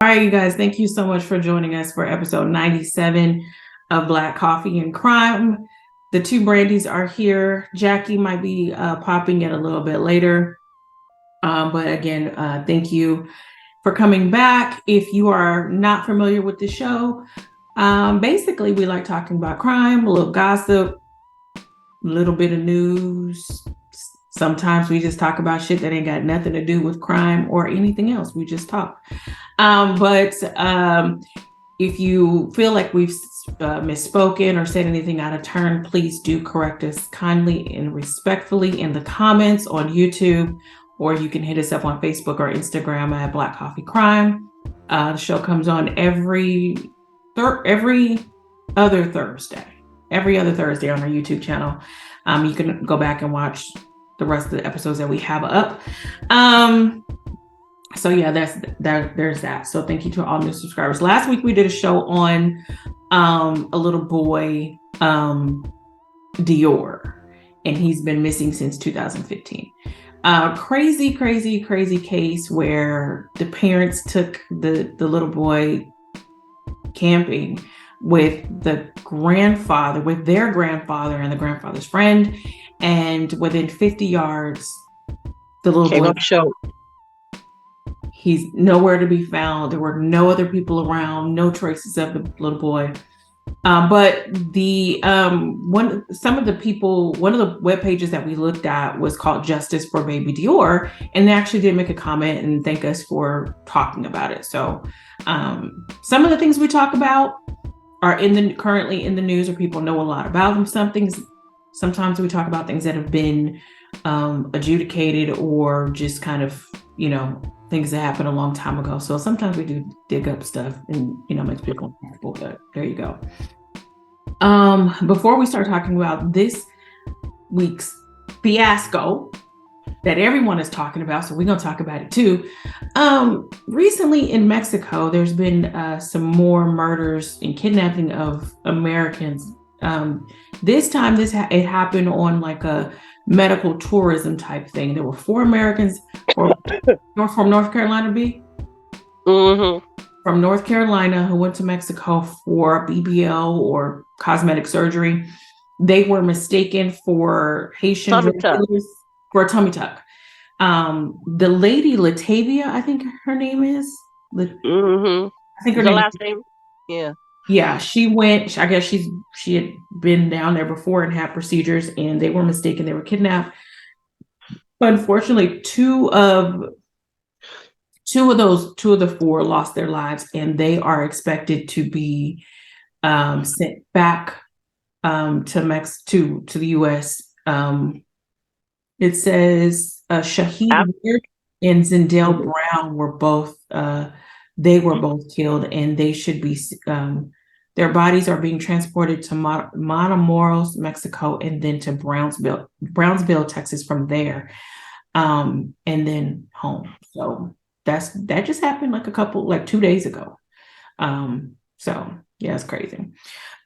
All right, you guys, thank you so much for joining us for episode 97 of Black Coffee and Crime. The two Brandies are here. Jackie might be popping in a little bit later. But again, thank you for coming back. If you are not familiar with the show, basically we like talking about crime, a little gossip, a little bit of news. Sometimes we just talk about shit that ain't got nothing to do with crime or anything else. We just talk. But if you feel like we've misspoken or said anything out of turn, please do correct us kindly and respectfully in the comments on YouTube, or you can hit us up on Facebook or Instagram at Black Coffee Crime. The show comes on every other Thursday on our YouTube channel. You can go back and watch the rest of the episodes that we have up. So yeah, there's that. So thank you to all new subscribers. Last week we did a show on a little boy, Dior, and he's been missing since 2015. Crazy case where the parents took the little boy camping with their grandfather and the grandfather's friend, and within 50 yards, the little boy show. He's nowhere to be found. There were no other people around, no traces of the little boy. But one of the web pages that we looked at was called Justice for Baby Dior, and they actually did make a comment and thank us for talking about it. So some of the things we talk about are currently in the news, or people know a lot about them. Sometimes we talk about things that have been adjudicated, or just kind of, things that happened a long time ago. So sometimes we do dig up stuff and, makes people uncomfortable, but there you go. Before we start talking about this week's fiasco that everyone is talking about, so we're going to talk about it too. Recently in Mexico, there's been some more murders and kidnapping of Americans. This time it happened on like a medical tourism type thing. There were 4 Americans from North Carolina, from North Carolina, who went to Mexico for BBL or cosmetic surgery. They were mistaken for Haitian for a tummy tuck. The lady Latavia, I think her name is. I think her last name. Yeah, she went. I guess she had been down there before and had procedures, and they were mistaken. They were kidnapped. Unfortunately, two of the 4 lost their lives, and they are expected to be sent back to the U.S. It says Shahid and Zindell Brown were both. They were both killed, and they should be. Their bodies are being transported to Matamoros, Mexico, and then to Brownsville, Texas from there, and then home. So that just happened like 2 days ago. So yeah, it's crazy.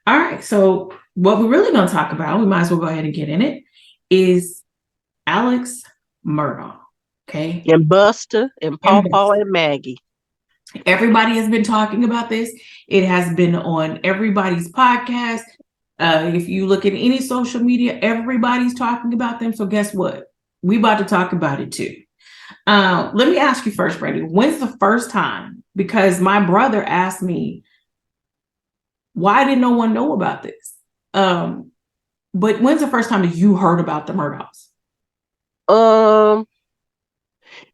All right, so what we're really going to talk about, we might as well go ahead and get in it, is Alex Murdaugh. Okay, and Buster and Paw and Maggie. Everybody has been talking about this. It has been on everybody's podcast. If you look at any social media, everybody's talking about them. So guess what? We about to talk about it too. Let me ask you first, Brady. When's the first time? Because my brother asked me, why did no one know about this? But when's the first time that you heard about the Murdaughs?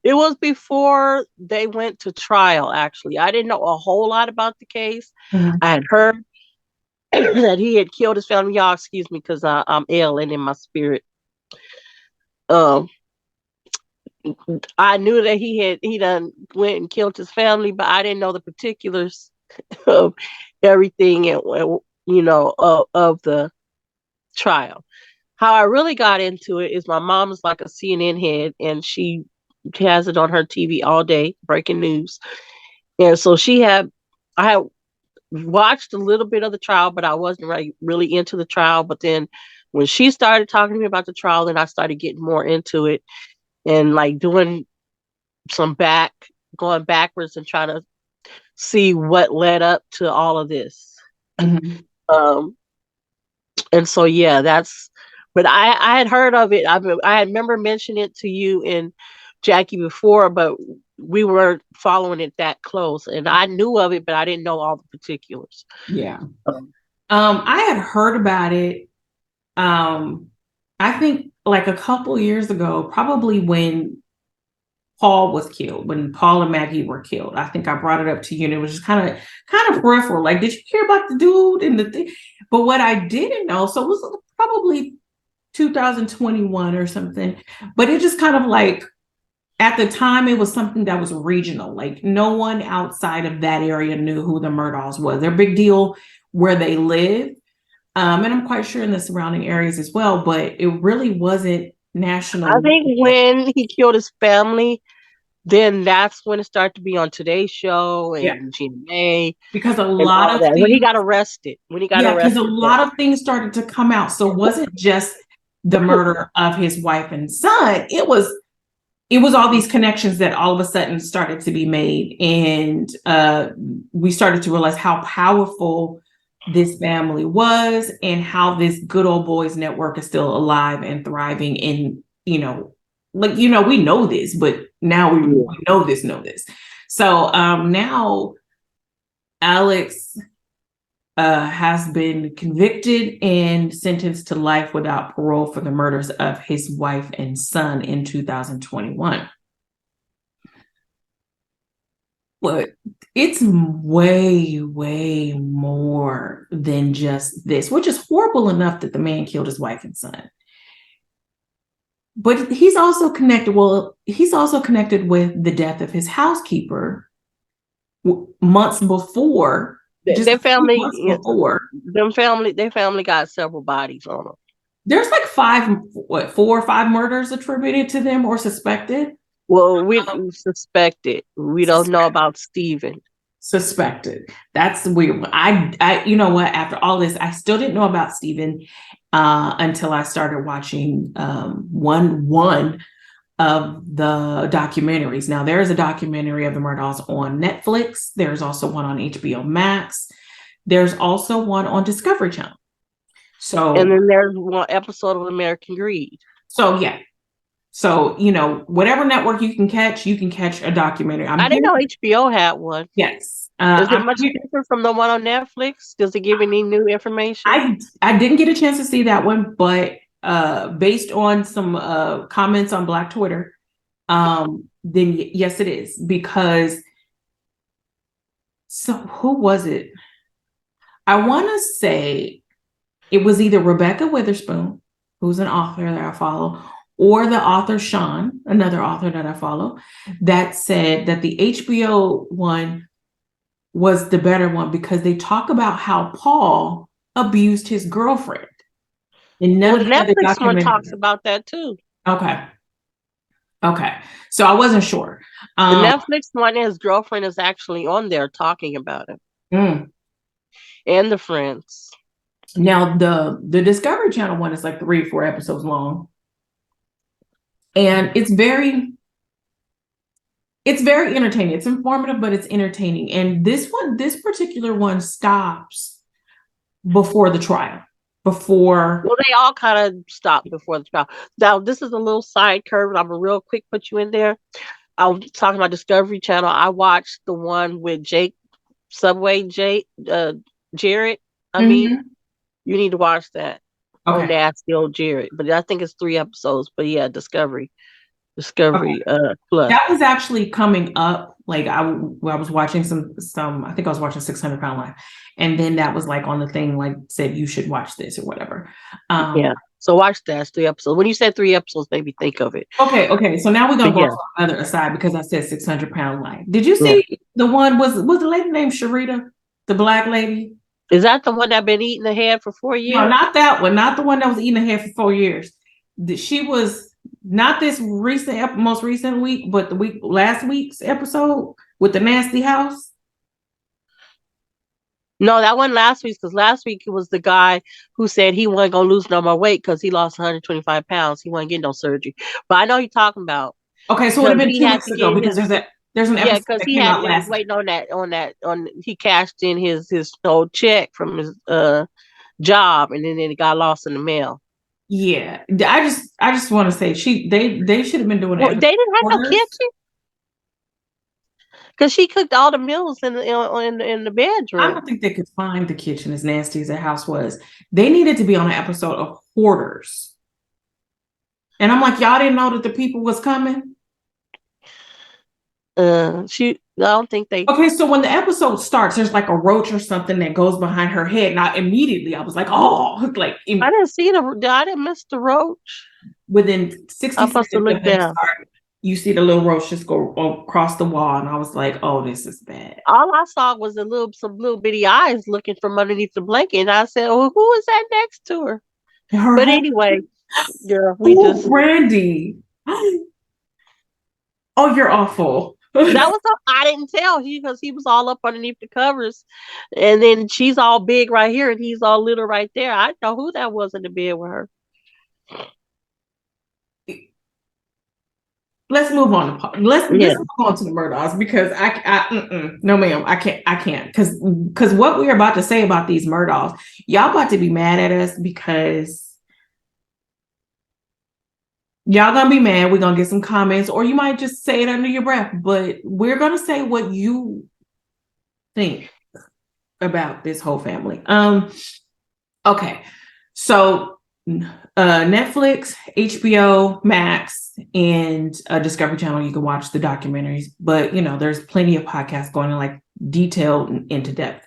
It was before they went to trial, actually. I didn't know a whole lot about the case. I had heard that he had killed his family. Y'all, excuse me, because I'm ill and in my spirit. I knew that he done went and killed his family, but I didn't know the particulars of everything and of the trial. How I really got into it is my mom is like a CNN head, and she has it on her TV all day, breaking news. And so I had watched a little bit of the trial, but I wasn't really into the trial. But then when she started talking to me about the trial, then I started getting more into it and like doing some going backwards and trying to see what led up to all of this. Mhm. Um, and so yeah, but I had heard of it. I had remember mentioning it to you and Jackie before, but we weren't following it that close. And I knew of it, but I didn't know all the particulars. Yeah. Um, I had heard about it. I think like a couple years ago, probably when Paul was killed, when Paul and Maggie were killed. I think I brought it up to you, and it was just kind of peripheral. Like, did you hear about the dude and the thing? But what I didn't know, so it was probably 2021 or something. But it just kind of like at the time, it was something that was regional. Like no one outside of that area knew who the Murdaughs was. They're a big deal where they live. And I'm quite sure in the surrounding areas as well, but it really wasn't I national. think when he killed his family, then that's when it started to be on Today's Show Yeah, and GMA because a and lot all of that. When he things, got arrested, yeah, because a then lot of things started to come out. So it wasn't just the murder of his wife and son. It was all these connections that all of a sudden started to be made. And we started to realize how powerful this family was and how this good old boys network is still alive and thriving. And, we know this, but now we yeah. know this. So now Alex has been convicted and sentenced to life without parole for the murders of his wife and son in 2021. But it's way, way more than just this, which is horrible enough that the man killed his wife and son. But he's also connected. Well, he's also connected with the death of his housekeeper months before, just Their a few family, months before. their family got several bodies on them. There's like 4 or 5 murders attributed to them or suspected. Well, we suspect it. We don't know about Steven. Suspected. That's the weird one. You know what? After all this, I still didn't know about Steven until I started watching one of the documentaries. Now, there is a documentary of the Murdaughs on Netflix. There's also one on HBO Max. There's also one on Discovery Channel. And So, then there's one episode of American Greed. yeah. So, whatever network you can catch a documentary. I didn't know HBO had one. Yes. Is it much different from the one on Netflix? Does it give any new information? I didn't get a chance to see that one, but based on some comments on Black Twitter, then yes, it is. Because so who was it? I want to say it was either Rebecca Witherspoon, who's an author that I follow, or the author Sean, another author that I follow, that said that the HBO one was the better one because they talk about how Paul abused his girlfriend. And none Well, of the the other Netflix one talks documentaries. about that too. Okay. Okay. So I wasn't sure. The Netflix one, his girlfriend is actually on there talking about it. Mm. And the friends. Now the Discovery Channel one is like 3 or 4 episodes long. And it's very entertaining. It's informative, but it's entertaining. And this particular one stops before the trial. Well, they all kind of stopped before the trial. Now, this is a little side curve. I'm gonna real quick put you in there. I was talking about Discovery Channel. I watched the one with Jared. I mean, you need to watch that on Okay. Nashville Jared. But I think it's 3 episodes. But yeah, Discovery Okay. Plus. That was actually coming up. Like I was watching some. I think I was watching 600 Pound Life, and then that was like on the thing. Like said you should watch this or whatever. Yeah. So watch that. It's 3 episodes. When you said 3 episodes, maybe think of it. Okay. So now we're gonna But go yeah. to the other side because I said 600 Pound Life. Did you see the one was the lady named Sharita, the black lady? Is that the one that been eating the head for 4 No, years? not that one. Not the one that was eating her head for 4 years. She was not this most recent week, but the last week's episode with the nasty house. No, that wasn't last week because last week it was the guy who said he wasn't gonna lose no more weight because he lost 125 pounds. He wasn't getting no surgery. But I know you're talking about Okay, so it would because have been he two had weeks to ago get because his There's an Yeah, episode because that he came had out he was last. waiting on he cashed in his old check from his job, and then it got lost in the mail. Yeah, I just want to say they should have been doing an Well, episode they didn't have no orders. kitchen because she cooked all the meals in the I bedroom. don't think they could find the kitchen as nasty as the house was. They needed to be on an episode of Hoarders. And I'm like, y'all didn't know that the people was coming? I don't think they. Okay, so when the episode starts, there's like a roach or something that goes behind her head. Now, immediately I was like, oh, like I didn't see the. I didn't miss the roach. within I 60 must have seconds of looked them down. starting, you see the little roach just go across the wall. And I was like, oh, this is bad. All I saw was some little bitty eyes looking from underneath the blanket, and I said, "Well, who is that next to her?" Her But husband, anyway, girl, we oh, just Brandy. Oh, you're awful. that was I didn't tell he because he was all up underneath the covers, and then she's all big right here, and he's all little right there. I didn't know who that was in the bed with her. Let's move on. Let's Yeah. move on to the Murdaughs because no ma'am, I can't because what we're about to say about these Murdaughs, y'all about to be mad at us because y'all gonna be mad. We're gonna get some comments, or you might just say it under your breath, but we're gonna say what you think about this whole family. Okay, so Netflix, HBO Max, and Discovery Channel, you can watch the documentaries, but you know, there's plenty of podcasts going on, like detailed and into depth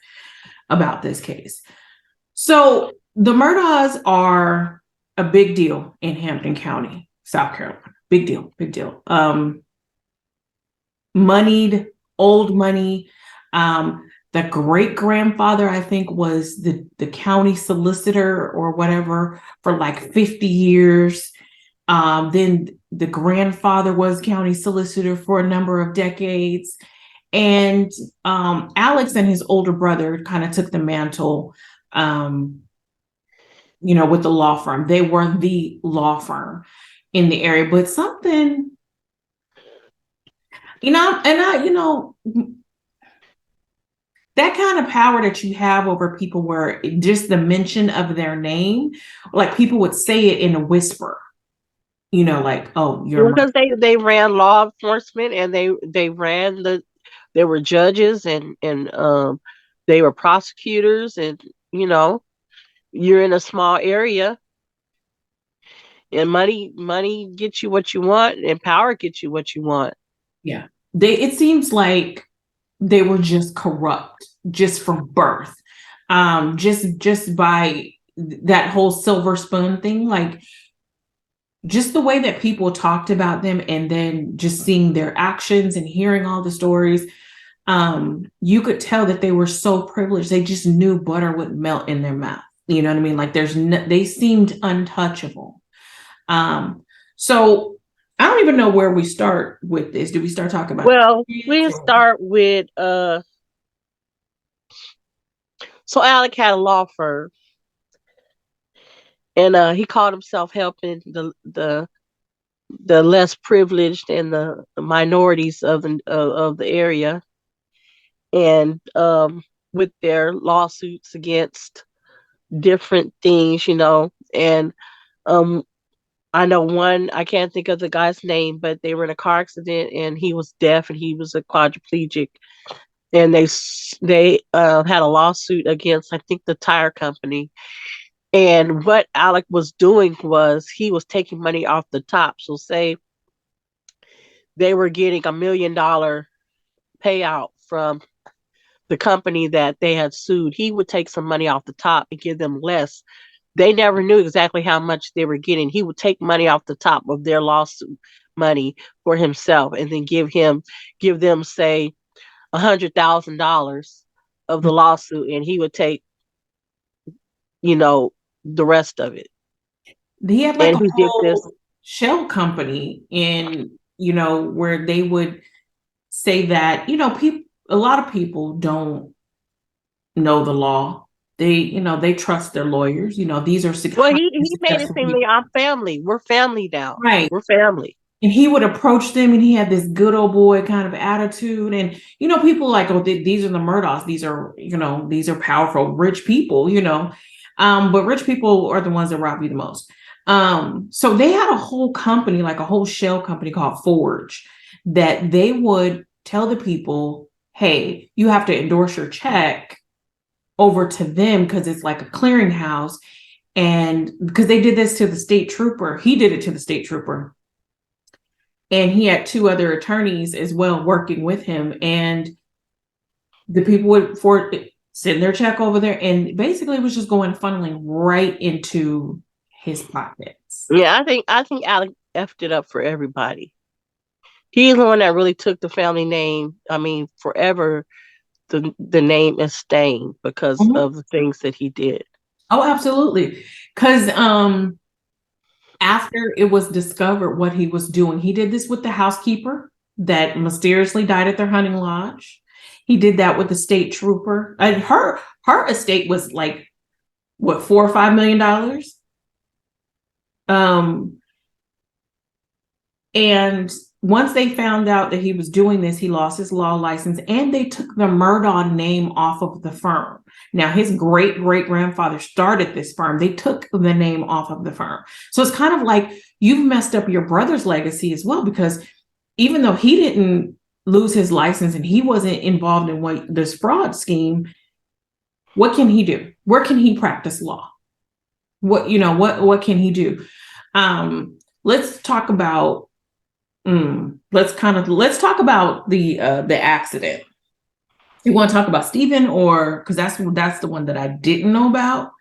about this case. So the Murdaughs are a big deal in Hampton County, South Carolina. Big deal, big deal. Moneyed, old money. The great grandfather, I think, was the county solicitor or whatever for like 50 years. Then the grandfather was county solicitor for a number of decades. And Alex and his older brother kind of took the mantle, with the law firm. They were the law firm in the area. But something, that kind of power that you have over people where just the mention of their name, like people would say it in a whisper, like, oh, you're Because they ran law enforcement, and they ran they were judges, and they were prosecutors, and you're in a small area, and money gets you what you want, and power gets you what you want. yeah. It seems like they were just corrupt just from birth. Just by that whole silver spoon thing, like just the way that people talked about them and then just seeing their actions and hearing all the stories, you could tell that they were so privileged. They just knew butter would melt in their mouth. You know what I mean? Like they seemed untouchable. So I don't even know where we start with this. Do we start talking about Well, the kids we or start with so Alec had a law firm, and he called himself helping the less privileged and the minorities of the area, and with their lawsuits against different things, and um I know one, I can't think of the guy's name, but they were in a car accident, and he was deaf, and he was a quadriplegic, and they had a lawsuit against, I think, the tire company. And what Alec was doing was he was taking money off the top. So say they were getting $1 million payout from the company that they had sued, he would take some money off the top and give them less. They never knew exactly how much they were getting. He would take money off the top of their lawsuit money for himself, and then give them, say, $100,000 of the lawsuit, and he would take, the rest of it. he had like And a he did this. whole shell company in, where they would say that, people, a lot of people don't know the law. They trust their lawyers. These are Well, highly he made it successful seem people. like I'm family. We're family now. Right. We're family. And he would approach them, and he had this good old boy kind of attitude. And, people like, oh, these are the Murdaughs. These are powerful, rich people, but rich people are the ones that rob you the most. So they had a whole company, like a whole shell company called Forge, that they would tell the people, hey, you have to endorse your check over to them because it's like a clearinghouse. And because they did this to the state trooper, he did it to the state trooper. And he had two other attorneys as well working with him. And the people would send their check over there. And basically it was just funneling right into his pockets. Yeah, I think Alec effed it up for everybody. He's the one that really took the family name. I mean, forever the name is stained because of the things that he did. Oh, absolutely. Because after it was discovered what he was doing, he did this with the housekeeper that mysteriously died at their hunting lodge. He did that with the state trooper. And her estate was like, what, $4 or $5 million? And once they found out that he was doing this, he lost his law license, and they took the Murdaugh name off of the firm. Now, his great-great-grandfather started this firm. They took the name off of the firm. So it's kind of like you've messed up your brother's legacy as well, because even though he didn't lose his license and he wasn't involved in this fraud scheme, what can he do? Where can he practice law? What can he do? Let's talk about let's talk about the accident. You want to talk about Stephen, or because that's the one that I didn't know about,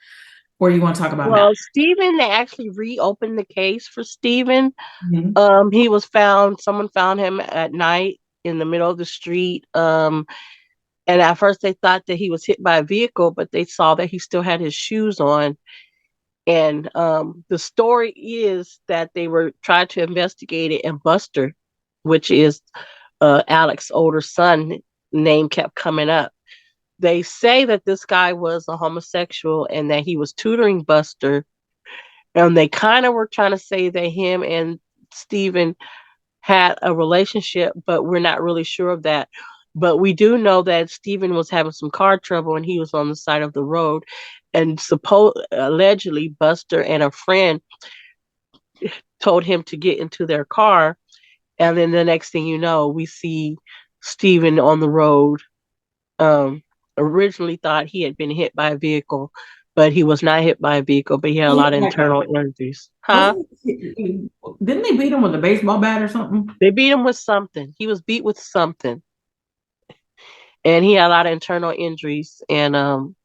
or you want to talk about Well, now? Stephen, they actually reopened the case for Stephen. Mm-hmm. He was found. Someone found him at night in the middle of the street. And at first they thought that he was hit by a vehicle, but they saw that he still had his shoes on. And the story is that they were trying to investigate it, and Buster, which is Alex's older son, name kept coming up. They say that this guy was a homosexual and that he was tutoring Buster. And they kind of were trying to say that him and Stephen had a relationship, but we're not really sure of that. But we do know that Stephen was having some car trouble and he was on the side of the road. And allegedly, Buster and a friend told him to get into their car. And then the next thing you know, we see Stephen on the road. Originally thought he had been hit by a vehicle, but he was not hit by a vehicle, but he had a lot of internal injuries. Huh? Didn't they beat him with a baseball bat or something? They beat him with something. He was beat with something. And he had a lot of internal injuries. And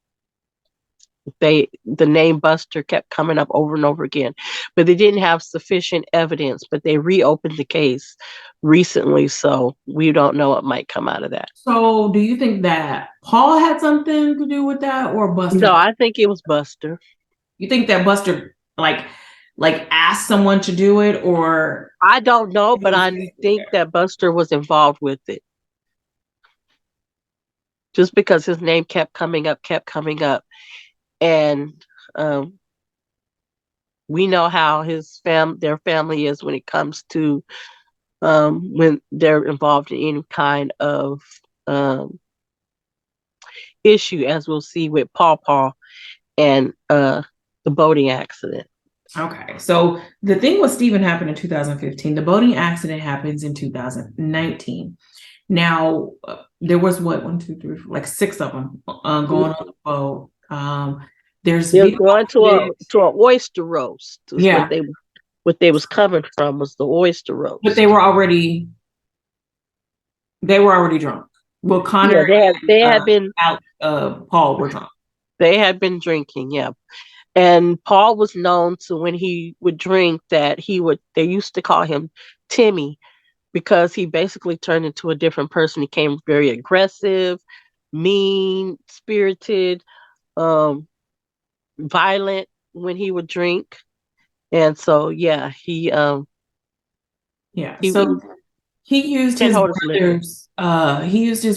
the name Buster kept coming up over and over again. But they didn't have sufficient evidence, but they reopened the case recently, so we don't know what might come out of that. So do you think that Paul had something to do with that, or Buster? No, I think it was Buster. You think that Buster like asked someone to do it, or I don't know, but I think that Buster was involved with it. Just because his name kept coming up. And we know how their family is when it comes to when they're involved in any kind of issue, as we'll see with Paw and the boating accident. Okay, so the thing with Stephen happened in 2015. The boating accident happens in 2019. Now, there was one, two, three, like 6 of them going on the boat. There's They're going to an oyster roast. Yeah, what they was coming from was the oyster roast. but they were already drunk. Well, Connor, they had been out. Paul were drunk. They had been drinking, yeah. And Paul was known to, when he would drink, that they used to call him Timmy, because he basically turned into a different person. He became very aggressive, mean spirited, violent when he would drink. And so, yeah, he used his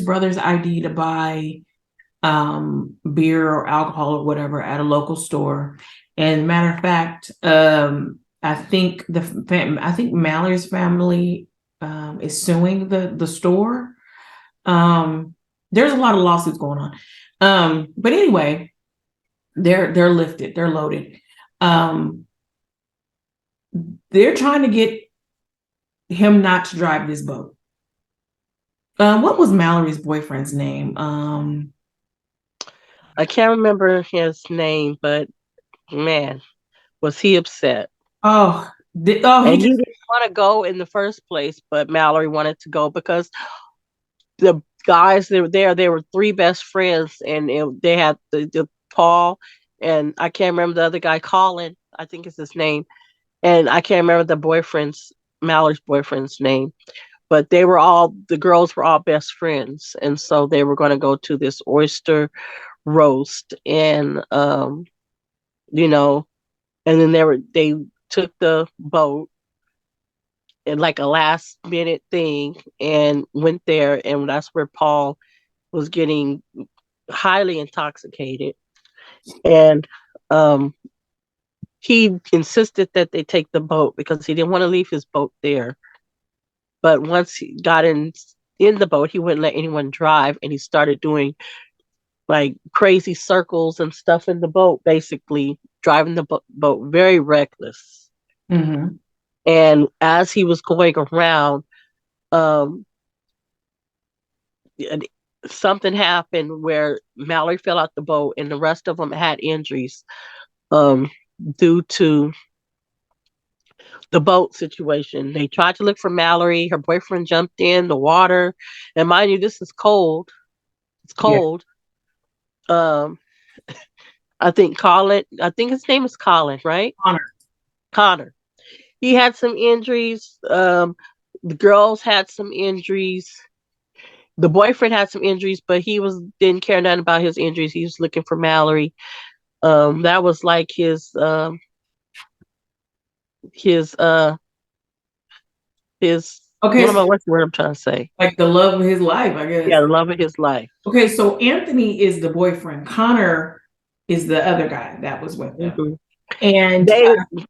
brother's ID to buy beer or alcohol or whatever at a local store. And matter of fact, I think I think Mallory's family is suing the store. There's a lot of lawsuits going on. But anyway, they're lifted, they're loaded. They're trying to get him not to drive this boat. What was Mallory's boyfriend's name? I can't remember his name, but man, was he upset. Oh, oh, he And he just didn't want to go in the first place, but Mallory wanted to go because the guys that were there, they were three best friends, and they had the Paul, and I can't remember the other guy, Colin, I think is his name, and I can't remember Mallory's boyfriend's name, but the girls were all best friends, and so they were going to go to this oyster roast, and you know, and then they took the boat and like a last minute thing and went there, and that's where Paul was getting highly intoxicated, and um he insisted that they take the boat because he didn't want to leave his boat there. But once he got in the boat, he wouldn't let anyone drive, and he started doing like crazy circles and stuff in the boat, basically driving the boat very reckless. mm-hmm. And as he was going around, um, something happened where Mallory fell out the boat, and the rest of them had injuries um, due to the boat situation. They tried to look for Mallory. Her boyfriend jumped in the water, and mind you, this is cold. It's Yeah, cold. Um, I think Colin. I think his name is Colin, right? Connor. Connor. He had some injuries. The girls had some injuries. The boyfriend had some injuries, but he didn't care nothing about his injuries. He was looking for Mallory. That was like his Okay, so what's the word I'm trying to say? like the love of his life, I guess. Yeah, the love of his life. Okay, so Anthony is the boyfriend. Connor is the other guy that was with them. Mm-hmm. And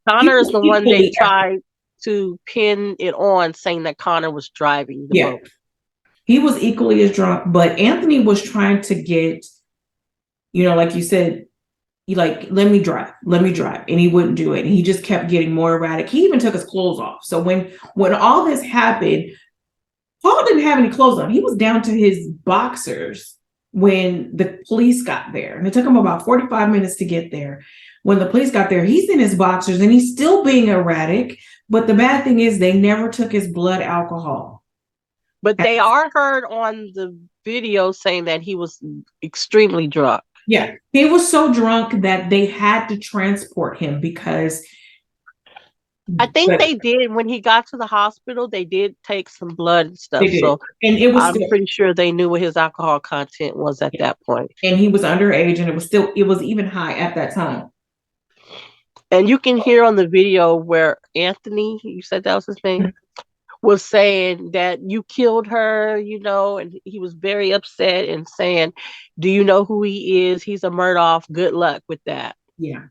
Connor is the one they equally, tried to pin it on, saying that Connor was driving the yeah, boat. he was equally as drunk, but Anthony was trying to get, like you said, let me drive, and he wouldn't do it, and he just kept getting more erratic. He even took his clothes off. So when all this happened, Paul didn't have any clothes on. He was down to his boxers when the police got there, and it took him about 45 minutes to get there. When the police got there, he's in his boxers and he's still being erratic. But the bad thing is, they never took his blood alcohol. But they are heard on the video saying that he was extremely drunk. Yeah, he was so drunk that they had to transport him because I think they did when he got to the hospital. They did take some blood and stuff. So, and it was I'm pretty sure they knew what his alcohol content was at that point. And he was underage, and it was even high at that time. And you can hear on the video where Anthony, you said that was his name, was saying that you killed her, and he was very upset and saying, "Do you know who he is? He's a Murdaugh. Good luck with that." Yeah.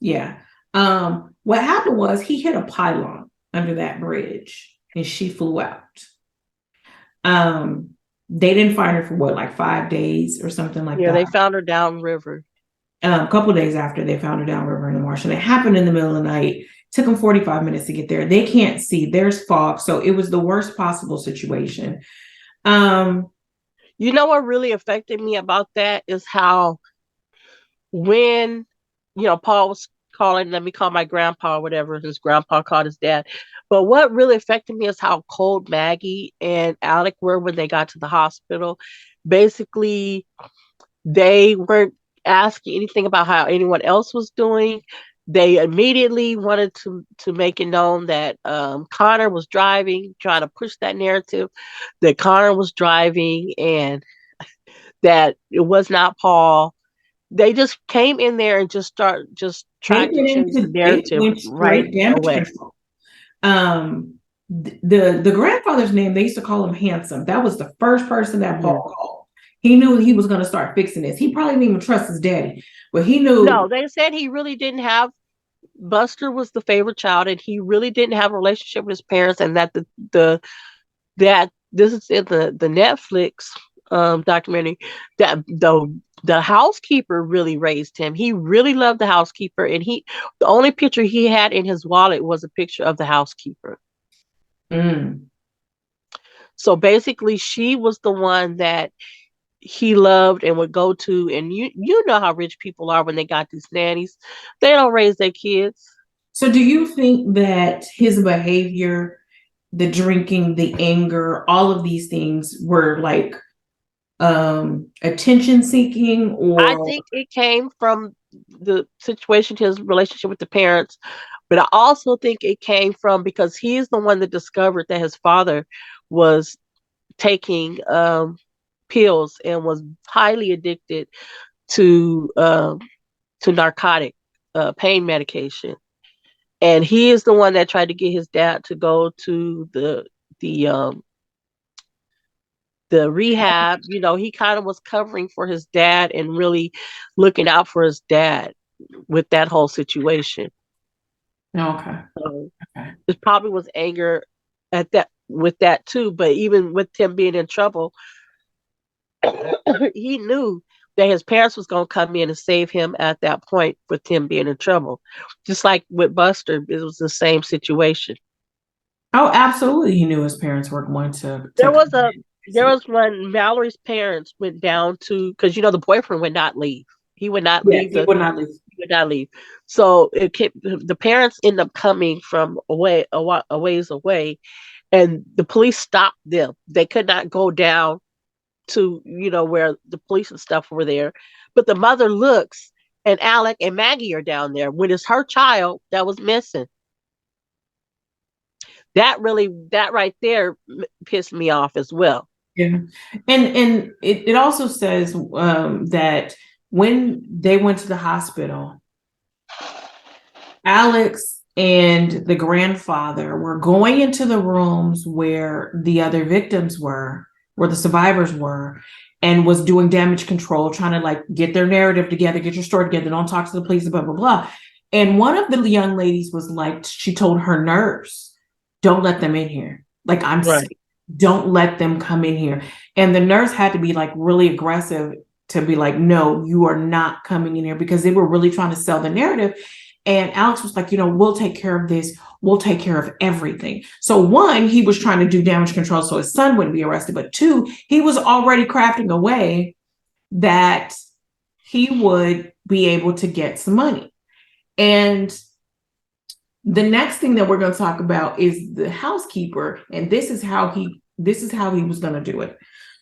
Yeah. What happened was he hit a pylon under that bridge and she flew out. They didn't find her for like 5 days or something like that. Yeah, they found her downriver. A couple of days after, they found her downriver in the marsh, and it happened in the middle of the night. Took them 45 minutes to get there. They can't see. There's fog, so it was the worst possible situation. What really affected me about that is how when Paul was calling, let me call my grandpa or whatever, his grandpa called his dad. But what really affected me is how cold Maggie and Alec were when they got to the hospital. Basically, they weren't asking anything about how anyone else was doing. They immediately wanted to make it known that Connor was driving, trying to push that narrative that Connor was driving and that it was not Paul. They just came in there and just tried to change the narrative right away. The grandfather's name, they used to call him Handsome. That was the first person that Paul called. He knew he was going to start fixing this. He probably didn't even trust his daddy, but he knew. No, they said he really didn't have Buster was the favorite child, and he really didn't have a relationship with his parents, and that the that this is in the Netflix documentary, that the housekeeper really raised him. He really loved the housekeeper, and the only picture he had in his wallet was a picture of the housekeeper. Mm. So basically, she was the one that he loved and would go to. And you know how rich people are when they got these nannies. They don't raise their kids. So do you think that his behavior, the drinking, the anger, all of these things were like attention seeking, I or think it came from the situation, his relationship with the parents, but I also think it came from because he's the one that discovered that his father was taking pills and was highly addicted to narcotic pain medication. And he is the one that tried to get his dad to go to the um the rehab. You know, he kind of was covering for his dad and really looking out for his dad with that whole situation. okay. So Okay. it probably was anger at that with that too. But even with him being in trouble, he knew that his parents was going to come in and save him at that point with him being in trouble. Just like with Buster, it was the same situation. Oh, absolutely. He knew his parents were going to There come was a in. there was when Mallory's parents went down to, because the boyfriend would not leave. He would not Yeah, leave he would not leave. he would not leave. So the parents end up coming from a ways away, and the police stopped them. They could not go down to where the police and stuff were there. But the mother looks, and Alec and Maggie are down there when it's her child that was missing. That right there pissed me off as well. Yeah. And it also says that when they went to the hospital, Alex and the grandfather were going into the rooms where the other victims were, where the survivors were, and was doing damage control, trying to like get their narrative together, get your story together, don't talk to the police, blah, blah, blah. And one of the young ladies was like, she told her nurse, don't let them in here. Like, I'm Right. sick. Don't let them come in here. And the nurse had to be like really aggressive to be like, no, you are not coming in here, because they were really trying to sell the narrative. And Alex was like, we'll take care of this. We'll take care of everything. So one, he was trying to do damage control so his son wouldn't be arrested. But two, he was already crafting a way that he would be able to get some money. And the next thing that we're going to talk about is the housekeeper. And this is how he was going to do it.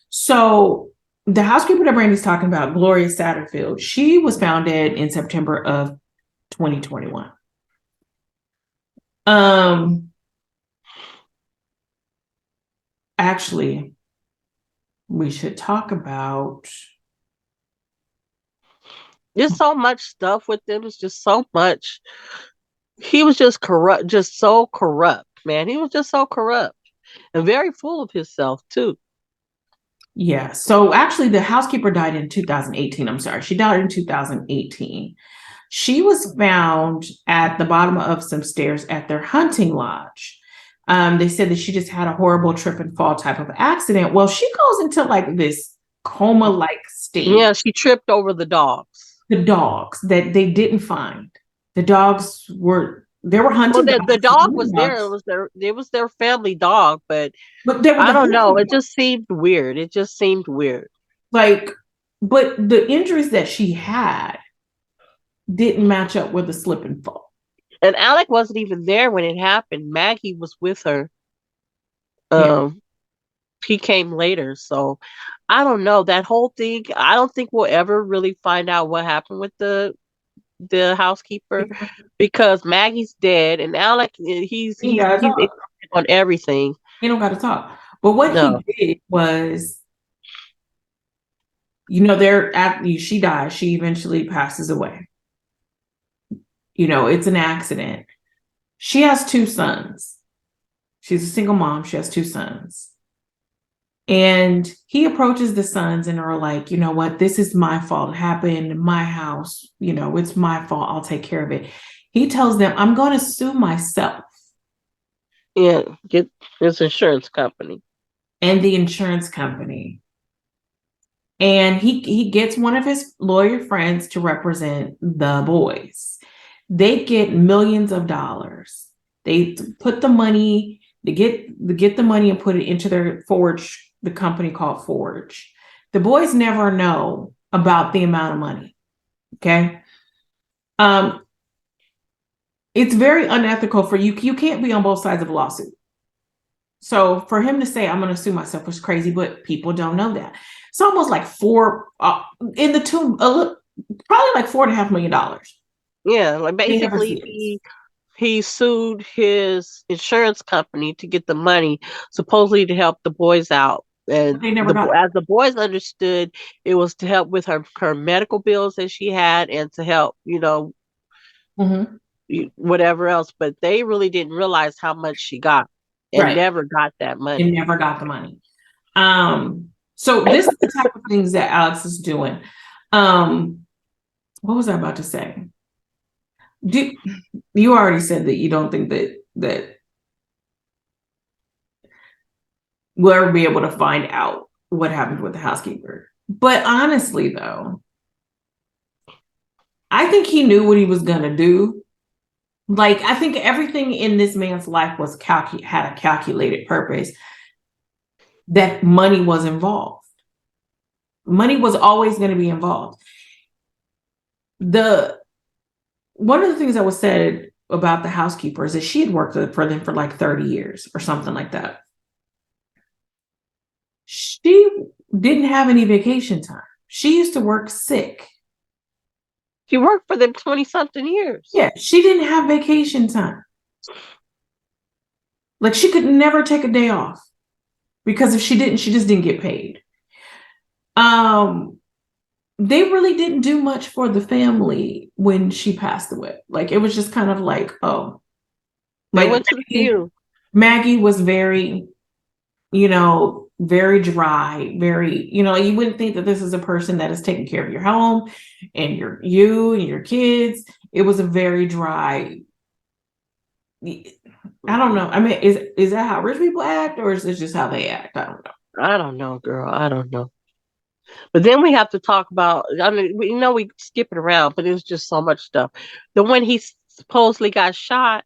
So the housekeeper that Brandy's talking about, Gloria Satterfield, she was found dead in September of 2021. Actually, we should talk about. There's so much stuff with them. It's just so much. He was just corrupt, just so corrupt, man. He was just so corrupt and very full of himself too. Yeah. So actually, the housekeeper died in 2018. I'm sorry. She died in 2018. She was found at the bottom of some stairs at their hunting lodge. They said that she just had a horrible trip and fall type of accident. Well, she goes into like this coma-like state. Yeah, she tripped over the dogs. The dogs that they didn't find. The dogs were hunting. Well, the dogs. dog was there. It was their family dog, but They were I the don't know. hunting It dogs. just seemed weird. It just seemed weird. Like, but the injuries that she had didn't match up with the slip and fall. And Alec wasn't even there when it happened. Maggie was with her. Yeah. He came later, so I don't know that whole thing. I don't think we'll ever really find out what happened with the housekeeper, because Maggie's dead and Alec, He he's got to ignorant talk. on everything. He don't got to talk. But what he No. did was, there after she dies, she eventually passes away. It's an accident. She has two sons. She's a single mom. She has two sons. And he approaches the sons and are like, you know what? This is my fault. It happened in my house. It's my fault. I'll take care of it. He tells them, I'm going to sue myself Yeah, get this insurance company. and the insurance company. And he gets one of his lawyer friends to represent the boys. They get millions of dollars. They put the money, they get the money and put it into their Forge, the company called Forge. The boys never know about the amount of money. Okay. Um, it's very unethical for you. You can't be on both sides of a lawsuit. So for him to say, I'm going to sue myself was crazy, but people don't know that. It's almost like in the two, probably like $4.5 million. Yeah, like They never basically see this. he sued his insurance company to get the money, supposedly to help the boys out. But And they never got it. as the boys understood, it was to help with her medical bills that she had and to help, Mhm. whatever else. But they really didn't realize how much she got and Right. never got that They money. never got the money. So this is the type of things that Alex is doing. What was I about to say? You already said that you don't think that we'll ever be able to find out what happened with the housekeeper. But honestly, though, I think he knew what he was gonna do. Like, I think everything in this man's life was had a calculated purpose. That money was involved. Money was always going to be involved. The One of the things that was said about the housekeeper is that she had worked for them for like 30 years or something like that. She didn't have any vacation time. She used to work sick. She worked for them 20 something years. Yeah, she didn't have vacation time. Like, she could never take a day off because if she didn't, she just didn't get paid. Um, they really didn't do much for the family when she passed away. Like, it was just kind of like, oh, They like went to the funeral. Maggie was very, very dry, very, you wouldn't think that this is a person that is taking care of your home and you and your kids. It was a very dry. I don't know. I mean, is that how rich people act, or is this just how they act? I don't know. I don't know, girl. I don't know. But then we have to talk about, I mean, we skip it around, but it's just so much stuff. The when he supposedly got shot.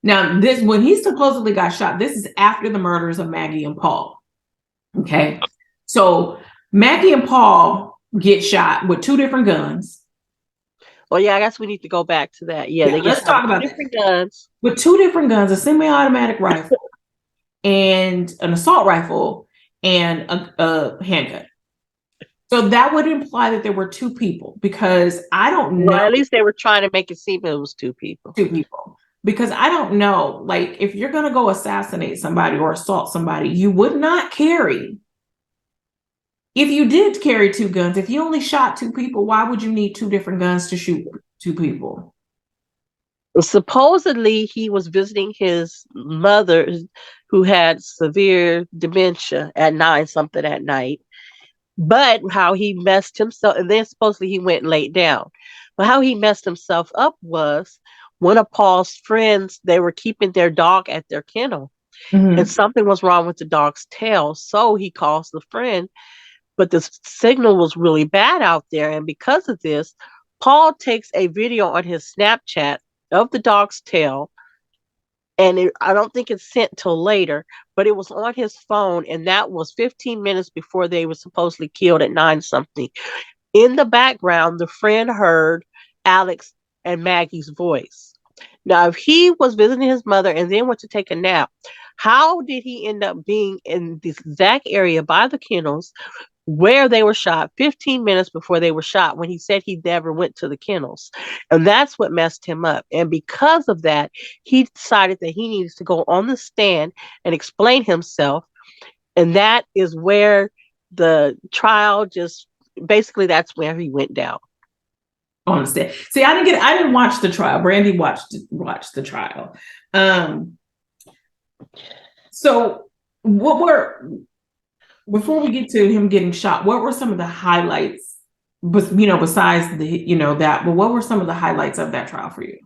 Now, this when he supposedly got shot, this is after the murders of Maggie and Paul. Okay. So Maggie and Paul get shot with two different guns. Well, yeah, I guess we need to go back to that. Yeah, Yeah, they get let's shot talk with two about that. different guns. With two different guns, a semi-automatic rifle and an assault rifle and a handgun. So that would imply that there were two people because I don't Well, know at least they were trying to make it seem it was two people. two people. Because I don't know, like, if you're going to go assassinate somebody or assault somebody, you would not carry. If you did carry two guns, if you only shot two people, why would you need two different guns to shoot two people? Supposedly, he was visiting his mother, who had severe dementia at 9 something at night. But how he messed himself, and then supposedly he went and laid down. But how he messed himself up was one of Paul's friends, they were keeping their dog at their kennel, and Mm-hmm. something was wrong with the dog's tail. So he calls the friend, but the signal was really bad out there. And because of this, Paul takes a video on his Snapchat of the dog's tail. And I don't think it's sent till later, but it was on his phone, and that was 15 minutes before they were supposedly killed at 9 something. In the background, the friend heard Alex and Maggie's voice. Now, if he was visiting his mother and then went to take a nap, how did he end up being in this exact area by the kennels where they were shot 15 minutes before they were shot when he said he never went to the kennels? And that's what messed him up. And because of that, he decided that he needs to go on the stand and explain himself. And that is where the trial just basically that's where he went down. Honestly, see, I didn't watch the trial. Brandy watched the trial. So what were before we get to him getting shot, what were some of the highlights but besides that, but what were some of the highlights of that trial for you?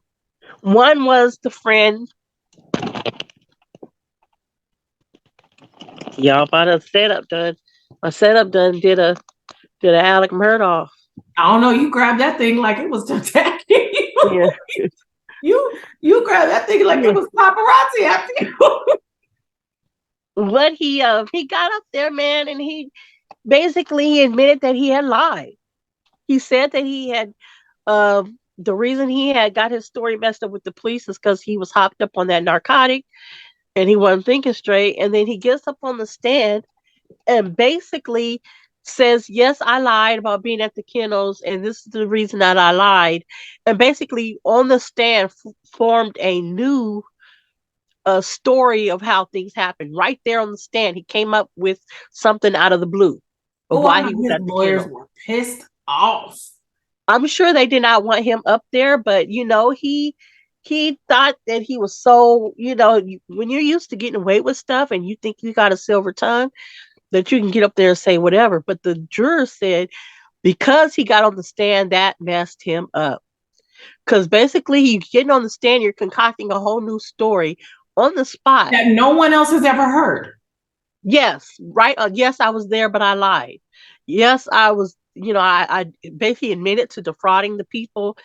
One was the friend. Y'all about a setup done. My setup done did a Alec Murdaugh. I don't know. You grabbed that thing like it was attacking you. Yeah. You grabbed that thing like it was paparazzi after you. But he got up there, man, and he basically admitted that he had lied. He said that he had the reason he had got his story messed up with the police is because he was hopped up on that narcotic and he wasn't thinking straight. And then he gets up on the stand and basically says, yes, I lied about being at the kennels, and this is the reason that I lied. And basically on the stand formed a new story of how things happened. Right there on the stand, he came up with something out of the blue of Oh, I why know he was his at the lawyers kennel. were pissed off. I'm sure they did not want him up there, but he thought that he was so, when you're used to getting away with stuff and you think you got a silver tongue, that you can get up there and say whatever. But the juror said because he got on the stand, that messed him up. Because basically, you getting on the stand, you're concocting a whole new story on the spot. That no one else has ever heard. Yes, right. Yes, I was there, but I lied. Yes, I was, I basically admitted to defrauding the people.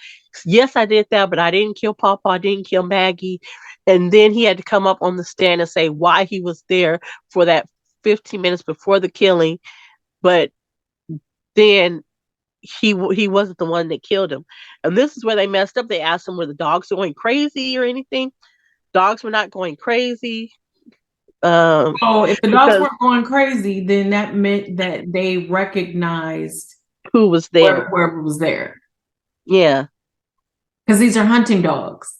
Yes, I did that, but I didn't kill Papa. I didn't kill Maggie. And then he had to come up on the stand and say why he was there for that 15 minutes before the killing. But then he wasn't the one that killed him. And this is where they messed up. They asked him were the dogs going crazy or anything. Dogs were not going crazy. Oh, if the dogs Because weren't going crazy, then that meant that they recognized who was there? whoever was there. Yeah. Because these are hunting dogs.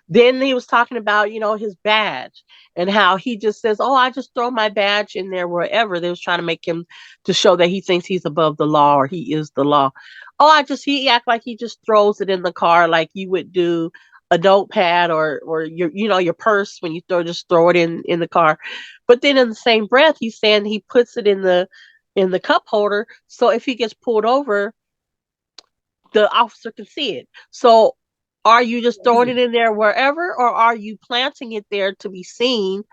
Then he was talking about, his badge and how he just says, oh, I just throw my badge in there wherever. They was trying to make him to show that he thinks he's above the law or he is the law. Oh, he act like he just throws it in the car like you would do a notepad or your purse when you just throw it in the car. But then in the same breath, he's saying he puts it in the cup holder. So if he gets pulled over, the officer can see it. So are you just throwing it in there wherever, or are you planting it there to be seen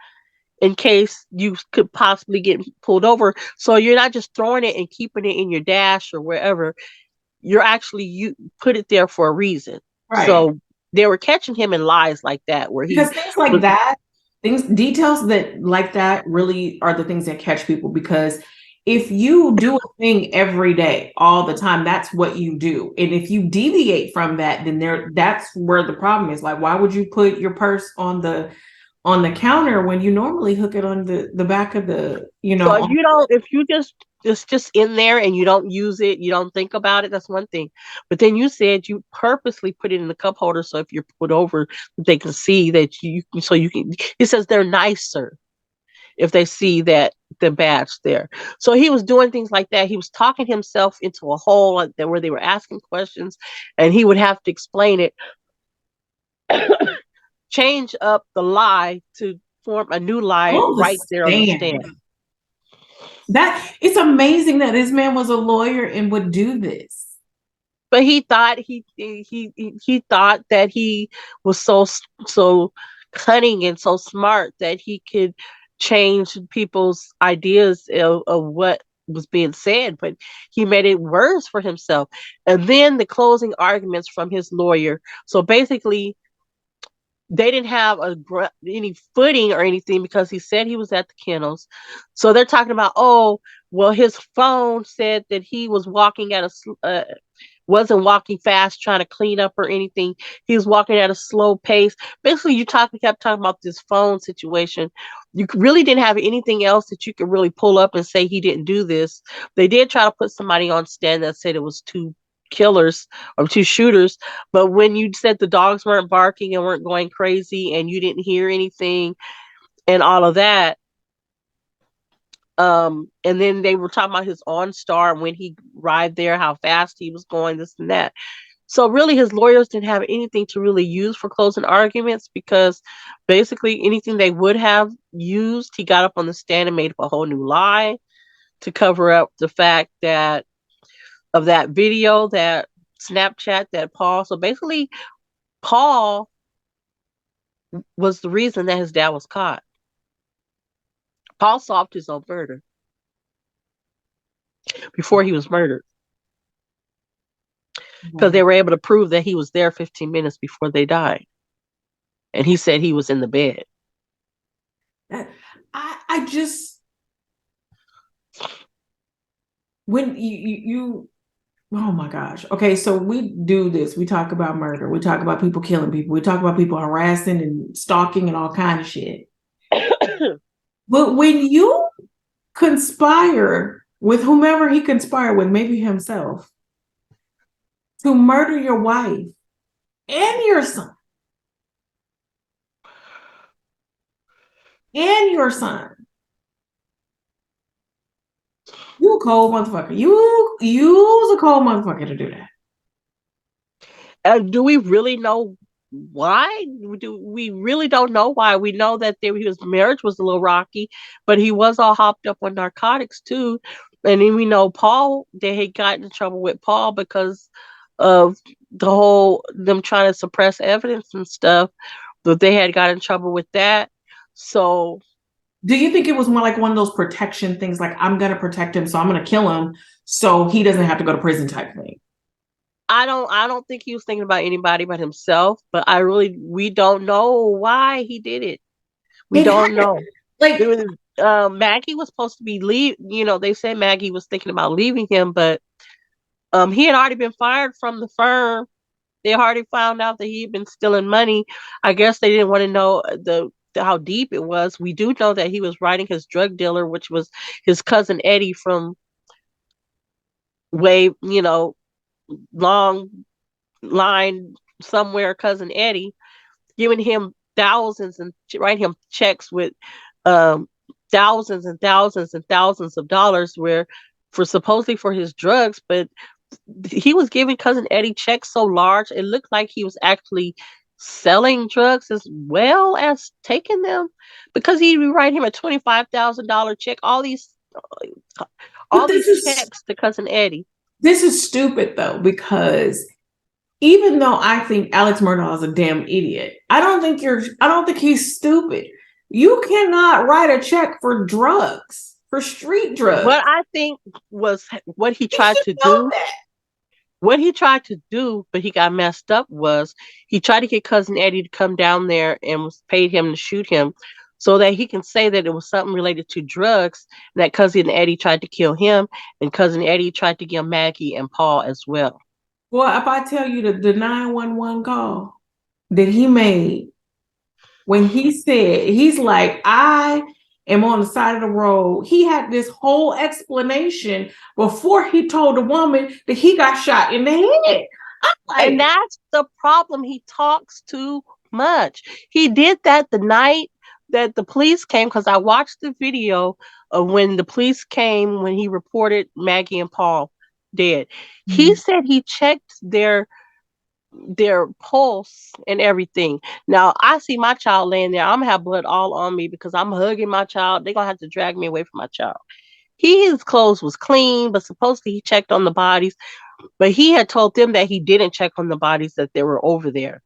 in case you could possibly get pulled over? So you're not just throwing it and keeping it in your dash or wherever. You put it there for a reason. Right. So they were catching him in lies like that, where Because things like that, details that like that really are the things that catch people. Because if you do a thing every day, all the time, that's what you do. And if you deviate from that, then that's where the problem is. Like, why would you put your purse on the counter when you normally hook it on the back of the, So if you just in there and you don't use it, you don't think about it, that's one thing. But then you said you purposely put it in the cup holder so if you're put over, they can see that you can. He says they're nicer if they see that the badge there. So he was doing things like that. He was talking himself into a hole where they were asking questions, and he would have to explain it, change up the lie to form a new lie on the right there on the stand. stand. That it's amazing that this man was a lawyer and would do this. But he thought he thought that he was so cunning and so smart that he could change people's ideas of what was being said, but he made it worse for himself. And then the closing arguments from his lawyer. So basically, they didn't have any footing or anything because he said he was at the kennels. So they're talking about, oh, well, his phone said that he was walking at wasn't walking fast trying to clean up or anything. He was walking at a slow pace. Basically, kept talking about this phone situation. You really didn't have anything else that you could really pull up and say he didn't do this. They did try to put somebody on stand that said it was two killers or two shooters, but when you said the dogs weren't barking and weren't going crazy and you didn't hear anything and all of that, and then they were talking about his OnStar when he arrived there, how fast he was going, this and that. So really his lawyers didn't have anything to really use for closing arguments because basically anything they would have used, he got up on the stand and made up a whole new lie to cover up the fact that of that video, that Snapchat that Paul. So basically, Paul was the reason that his dad was caught. Paul solved his own murder before he was murdered because they were able to prove that he was there 15 minutes before they died. And he said he was in the bed. I just, when you oh my gosh. Okay, so we do this. We talk about murder. We talk about people killing people. We talk about people harassing and stalking and all kind of shit. But when you conspire with whomever he conspired with, maybe himself, to murder your wife and your son, and your son, you a cold motherfucker. You's a cold motherfucker to do that. Do we really know why? We really don't know why. We know that his marriage was a little rocky, but he was all hopped up on narcotics too. And then we know Paul, they had gotten in trouble with Paul because of the whole them trying to suppress evidence and stuff. But they had got in trouble with that. So do you think it was more like one of those protection things, like I'm gonna protect him, so I'm gonna kill him so he doesn't have to go to prison type thing? I don't think he was thinking about anybody but himself, but we don't know why he did it. We don't know. Like, Maggie was supposed to be they said Maggie was thinking about leaving him, but he had already been fired from the firm. They already found out that he had been stealing money. I guess they didn't want to know how deep it was. We do know that he was writing his drug dealer, which was his cousin Eddie from way, long line somewhere, cousin Eddie, giving him thousands and writing him checks with thousands and thousands and thousands of dollars supposedly for his drugs, but he was giving cousin Eddie checks so large it looked like he was actually selling drugs as well as taking them, because he'd be writing him a $25,000 check, all these checks to cousin Eddie. This is stupid though, because even though I think Alex Murdaugh is a damn idiot, I don't think he's stupid. You cannot write a check for drugs, for street drugs. What I think was what he tried to do. What he tried to do, but he got messed up, was he tried to get cousin Eddie to come down there and paid him to shoot him so that he can say that it was something related to drugs, and that cousin Eddie tried to kill him, and cousin Eddie tried to kill Maggie and Paul as well. Well, if I tell you the 911 call that he made, when he said, he's like, I am on the side of the road. He had this whole explanation before he told the woman that he got shot in the head. And that's the problem. He talks too much. He did that the night that the police came, because I watched the video of when the police came, when he reported Maggie and Paul dead. Mm-hmm. He said he checked their pulse and everything. Now I see my child laying there. I'm gonna have blood all on me because I'm hugging my child. They're gonna have to drag me away from my child. His clothes was clean, but supposedly he checked on the bodies. But he had told them that he didn't check on the bodies, that they were over there,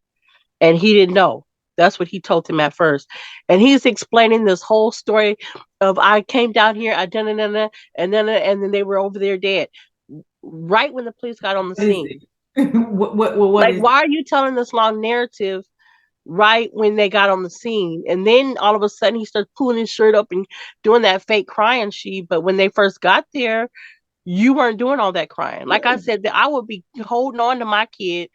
and he didn't know. That's what he told them at first. And he's explaining this whole story of, I came down here, I done it, and then they were over there dead. Right when the police got on the scene. Why are you telling this long narrative right when they got on the scene? And then all of a sudden he starts pulling his shirt up and doing that fake crying sheet. But when they first got there, you weren't doing all that crying. Like I said, that I would be holding on to my kid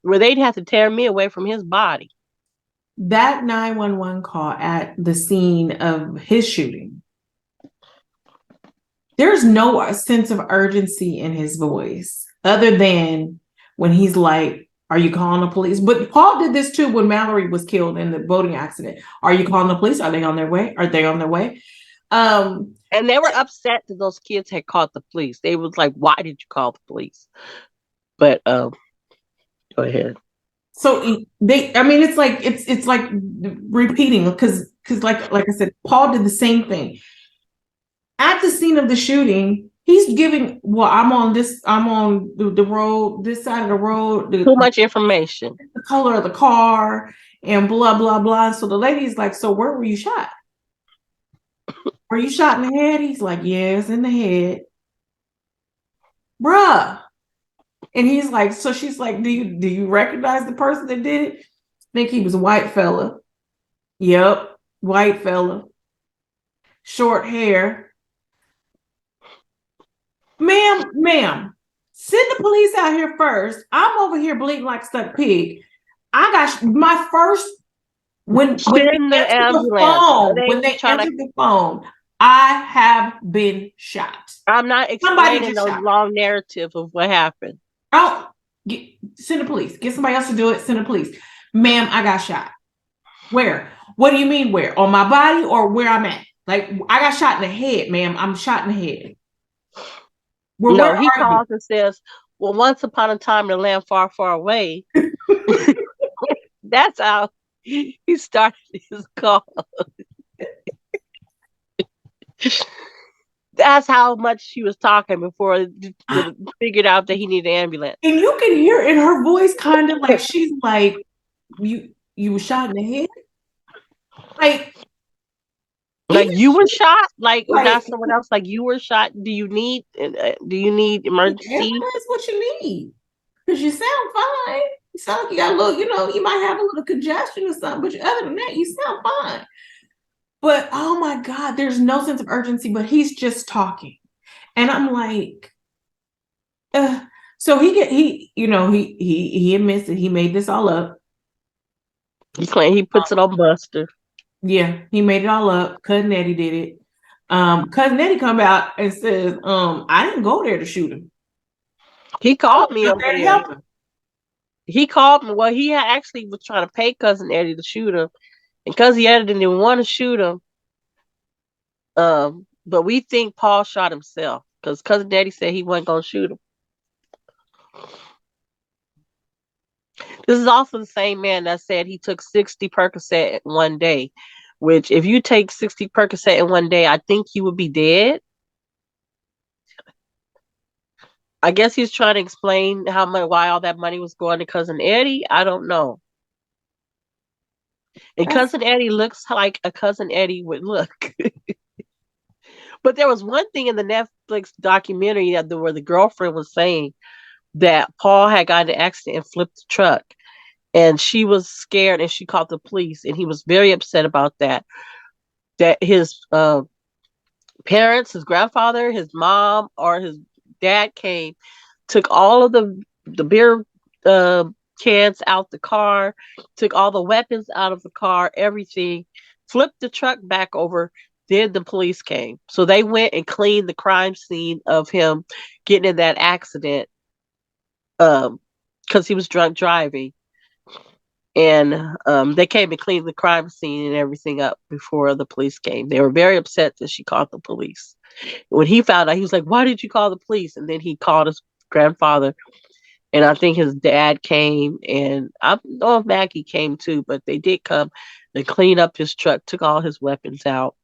where they'd have to tear me away from his body. That 911 call at the scene of his shooting, there's no sense of urgency in his voice other than when he's like, are you calling the police? But Paul did this too when Mallory was killed in the boating accident. Are you calling the police? Are they on their way? Are they on their way? And they were upset that those kids had called the police. They was like, why did you call the police? But go ahead. So it's like repeating, because like I said, Paul did the same thing. At the scene of the shooting, He's giving, well, I'm on the road, this side of the road, Too much information. the color of the car, and blah, blah, blah. So the lady's like, so where were you shot? Were you shot in the head? He's like, yes, in the head. Bruh. And he's like, so she's like, do you recognize the person that did it? I think he was a white fella. Yep, white fella. Short hair. Ma'am, send the police out here first. I'm over here bleeding like a stuck pig. I got my first when Send the ambulance. when they answered the phone, I have been shot. I'm not explaining the long narrative of what happened. Oh, send the police. Get somebody else to do it. Send the police. Ma'am, I got shot. Where? What do you mean where? On my body or where I'm at? Like, I got shot in the head, ma'am. I'm shot in the head. Well, no, he calls and says, well, once upon a time in a land far, far away. That's how he started his call. That's how much she was talking before figured out that he needed an ambulance. And you can hear in her voice kind of like she's like, you were shot in the head? Like you were shot? Like not someone else, like you were shot. Do you need emergency? That's what you need. Because you sound fine. You sound like you got a little, you might have a little congestion or something, but other than that, you sound fine. But oh my God, there's no sense of urgency, but he's just talking. And I'm like, so he admits that he made this all up. He claimed he puts it on Buster. Yeah, he made it all up. Cousin Eddie did it. Cousin Eddie come out and says, I didn't go there to shoot him. He called me over there to help him. He called me. Well, he actually was trying to pay Cousin Eddie to shoot him. And Cousin Eddie didn't want to shoot him. But we think Paul shot himself because Cousin Eddie said he wasn't going to shoot him. This is also the same man that said he took 60 Percocet in one day, which if you take 60 Percocet in one day, I think you would be dead. I guess he's trying to explain why all that money was going to Cousin Eddie. I don't know. And Cousin Eddie looks like a Cousin Eddie would look. But there was one thing in the Netflix documentary where the girlfriend was saying that Paul had gotten in an accident and flipped the truck. And she was scared and she called the police. And he was very upset about that. That his parents, his grandfather, his mom, or his dad came, took all of the beer cans out the car, took all the weapons out of the car, everything, flipped the truck back over. Then the police came. So they went and cleaned the crime scene of him getting in that accident because he was drunk driving. And they came and cleaned the crime scene and everything up before the police came. They were very upset that she called the police. When he found out, he was like, why did you call the police? And then he called his grandfather. And I think his dad came. And I don't know if Maggie came too, but they did come and clean up his truck, took all his weapons out.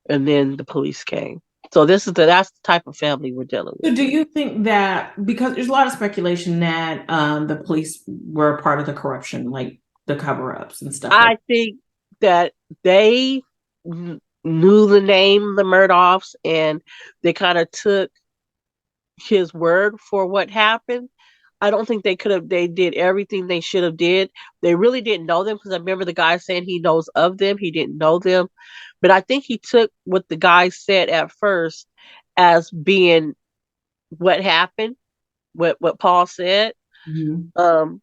And then the police came. So that's the type of family we're dealing with. So do you think that, because there's a lot of speculation that the police were a part of the corruption, like the cover-ups and stuff? I think that they knew the name, the Murdaughs, and they kind of took his word for what happened. I don't think they did everything they should have did. They really didn't know them because I remember the guy saying he knows of them. He didn't know them. But I think he took what the guy said at first as being what happened, what Paul said. Mm-hmm.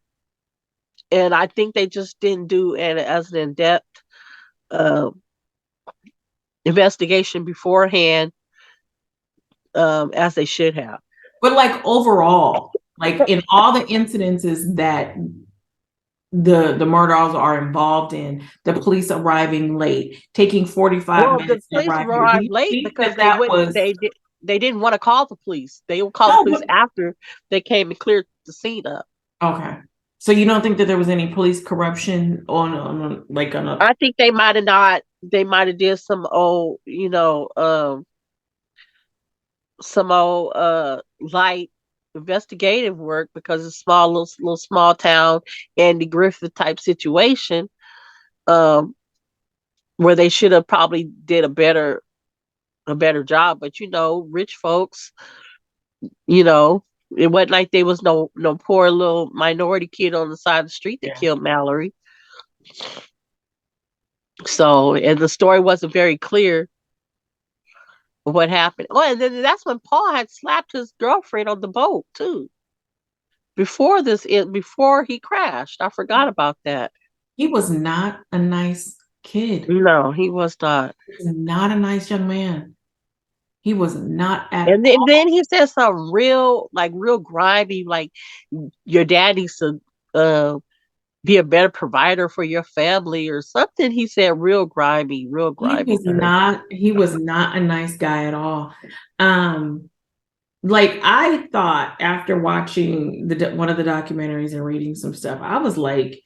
And I think they just didn't do it as an in-depth investigation beforehand as they should have. But like overall, like in all the incidences that the Murdaughs are involved in, the police arriving late, taking 45 minutes. The police arrived late because they didn't want to call the police. They would call the police after they came and cleared the scene up. Okay. So you don't think that there was any police corruption on I think they might have not. They might have did some some old light investigative work because it's small little small town Andy Griffith type situation, um where they should have probably did a better job. But rich folks, you know it wasn't like there was no poor little minority kid on the side of the street that Yeah. killed Mallory. So, and the story wasn't very clear of what happened. Oh, and then that's when Paul had slapped his girlfriend on the boat too. Before he crashed. I forgot about that. He was not a nice kid. No, he was not. He was not a nice young man. He was not at And then he said something real grimy, like your dad needs to uh, be a better provider for your family or something. He said real grimy to her. he was not a nice guy at all. Um, like I thought after watching one of the documentaries and reading some stuff, I was like,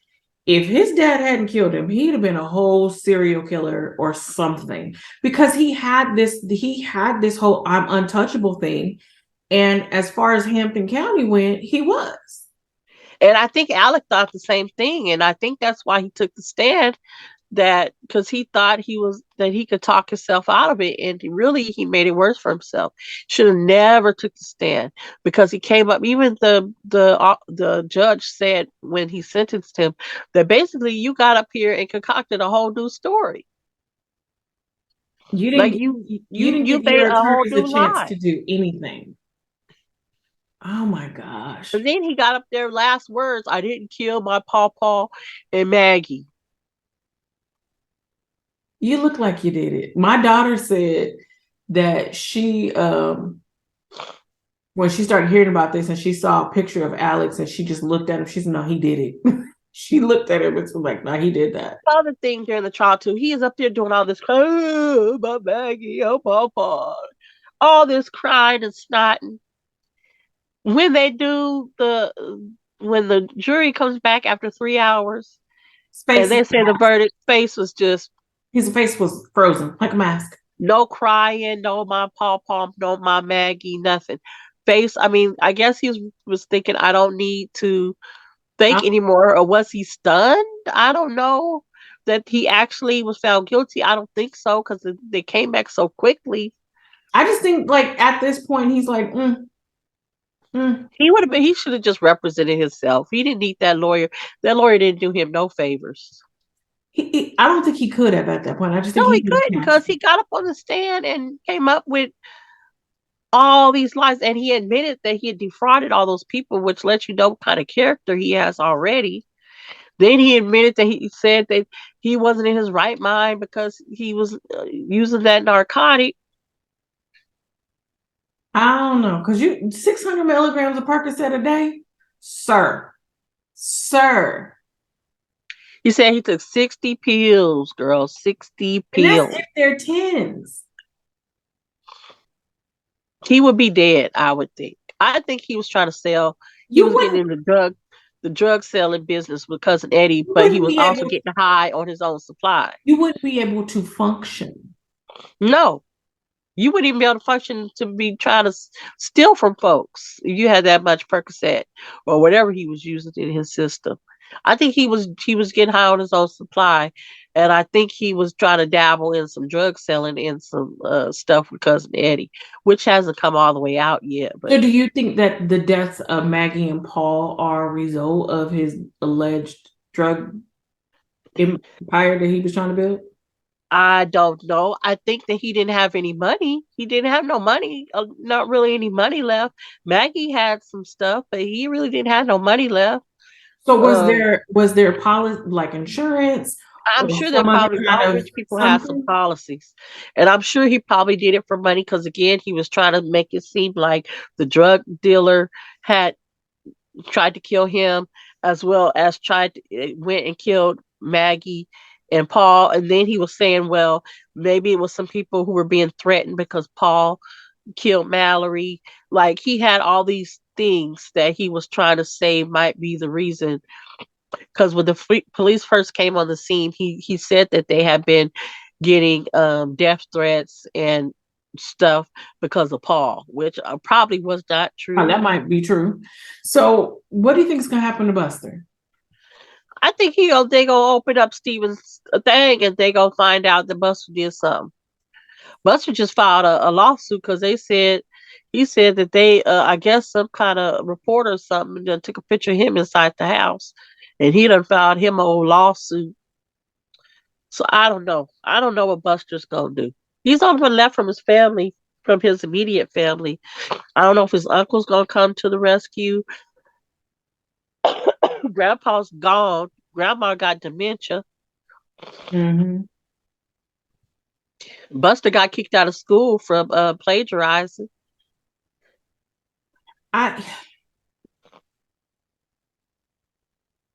if his dad hadn't killed him, he'd have been a whole serial killer or something because he had this whole I'm untouchable thing. And as far as Hampton County went, he was. And I think Alec thought the same thing, and I think that's why he took the stand, that because he thought he could talk himself out of it, and he made it worse for himself. Should have never took the stand, because he came up. Even the judge said when he sentenced him that basically you got up here and concocted a whole new story, You didn't like give, you you you didn't you give made your a whole attorneys a new chance lie. to do anything. Oh my And gosh. then he got up there, last words: "I didn't kill my pawpaw and Maggie." You look like you did it. My daughter said that when she started hearing about this and she saw a picture of Alex and she just looked at him, she said, no, he did it. She looked at him and was like, no, he did that. Other thing during the trial too, he is up there doing all this, oh, my Maggie, oh, pawpaw, all this crying and snotting. When they do when the jury comes back after 3 hours His and face, they say the verdict, face was just his face was frozen like a mask. no crying, no my pawpaw, no my Maggie, nothing. Face, I mean, I guess he was thinking, I don't need to think anymore, or was he stunned? I don't know that he actually was found guilty. I don't think so, because they came back so quickly. I just think like at this point he's like, mm. He should have just represented himself. He didn't need that lawyer. That lawyer didn't do him no favors. I don't think he could have at that point. I just No, think he he didn't couldn't, have because to. he got up on the stand and came up with all these lies, and he admitted that he had defrauded all those people, which lets you know what kind of character he has already. Then he admitted that he said that he wasn't in his right mind because he was using that narcotic. I don't know because you 600 milligrams of Percocet a day, sir, sir, He said he took 60 pills, girl, 60 and that's if pills. they're tens. He would be dead, I would think. I think he was trying to sell. He You was getting wouldn't in the drug selling business with cousin Eddie, you but he wouldn't was be also able getting high on his own supply. you wouldn't be able to function. No, you wouldn't even be able to function to be trying to steal from folks if you had that much Percocet or whatever he was using in his system. I think he was getting high on his own supply, and I think he was trying to dabble in some drug selling and some stuff with cousin Eddie, which hasn't come all the way out yet. But So, do you think that the deaths of Maggie and Paul are a result of his alleged drug empire that he was trying to build? I don't know. I think that he didn't have any money. He didn't have no money, not really any money left. Maggie had some stuff, but he really didn't have no money left. So, Um, was there policy like insurance I'm or sure that some other probably kind all of rich people have some something? policies, and I'm sure he probably did it for money, because again, he was trying to make it seem like the drug dealer had tried to kill him, as well as went and killed Maggie and Paul. And then he was saying, well, maybe it was some people who were being threatened because Paul killed Mallory. Like, he had all these things that he was trying to say might be the reason, because when the police first came on the scene, he said that they had been getting death threats and stuff because of Paul, which probably was not Oh, true. that might be true. So, what do you think is going to happen to Buster? I think they gonna open up Steven's thing and they gonna find out that Buster did something. Buster just filed a lawsuit because he said that they I guess some kind of reporter or something done took a picture of him inside the house, and he done filed him a old lawsuit. So I don't know. I don't know what Buster's gonna do. He's the only one left from his family, from his immediate family. I don't know if his uncle's gonna come to the rescue. Grandpa's gone. Grandma got dementia. Mm-hmm. Buster got kicked out of school from plagiarizing. I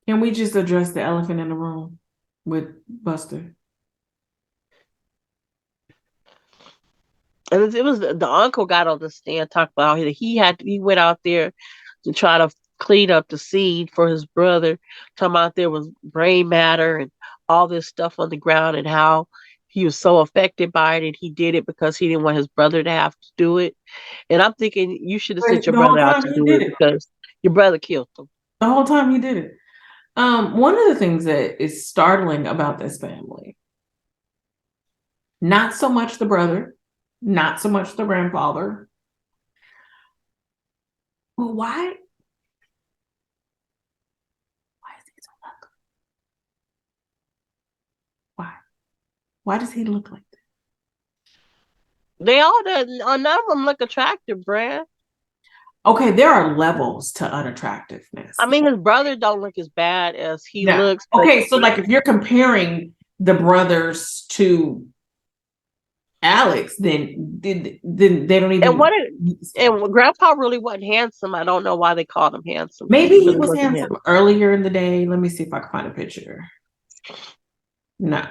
Can we just address the elephant in the room with Buster? And it was the uncle got on the stand, talked about how he went out there to try to clean up the scene for his brother, talking about there was brain matter and all this stuff on the ground, and how he was so affected by it, and he did it because he didn't want his brother to have to do it. And I'm thinking you should have sent But your the whole brother out time to he do did it it. because your brother killed him. The whole time he did it. One of the things that is startling about this family, not so much the brother, not so much the grandfather, but why is he so ugly? Why? Why does he look like that? They all none of them look attractive, Brad. Okay, there are levels to I unattractiveness. mean, his brother don't look as bad as he Yeah. looks, but Okay, so like if you're comparing the brothers to Alex, then they don't and even. what it, and Grandpa really wasn't handsome. I don't know why they called him handsome because Maybe he he really was wasn't handsome handsome. earlier in the day. Let me see if I can find a picture. No,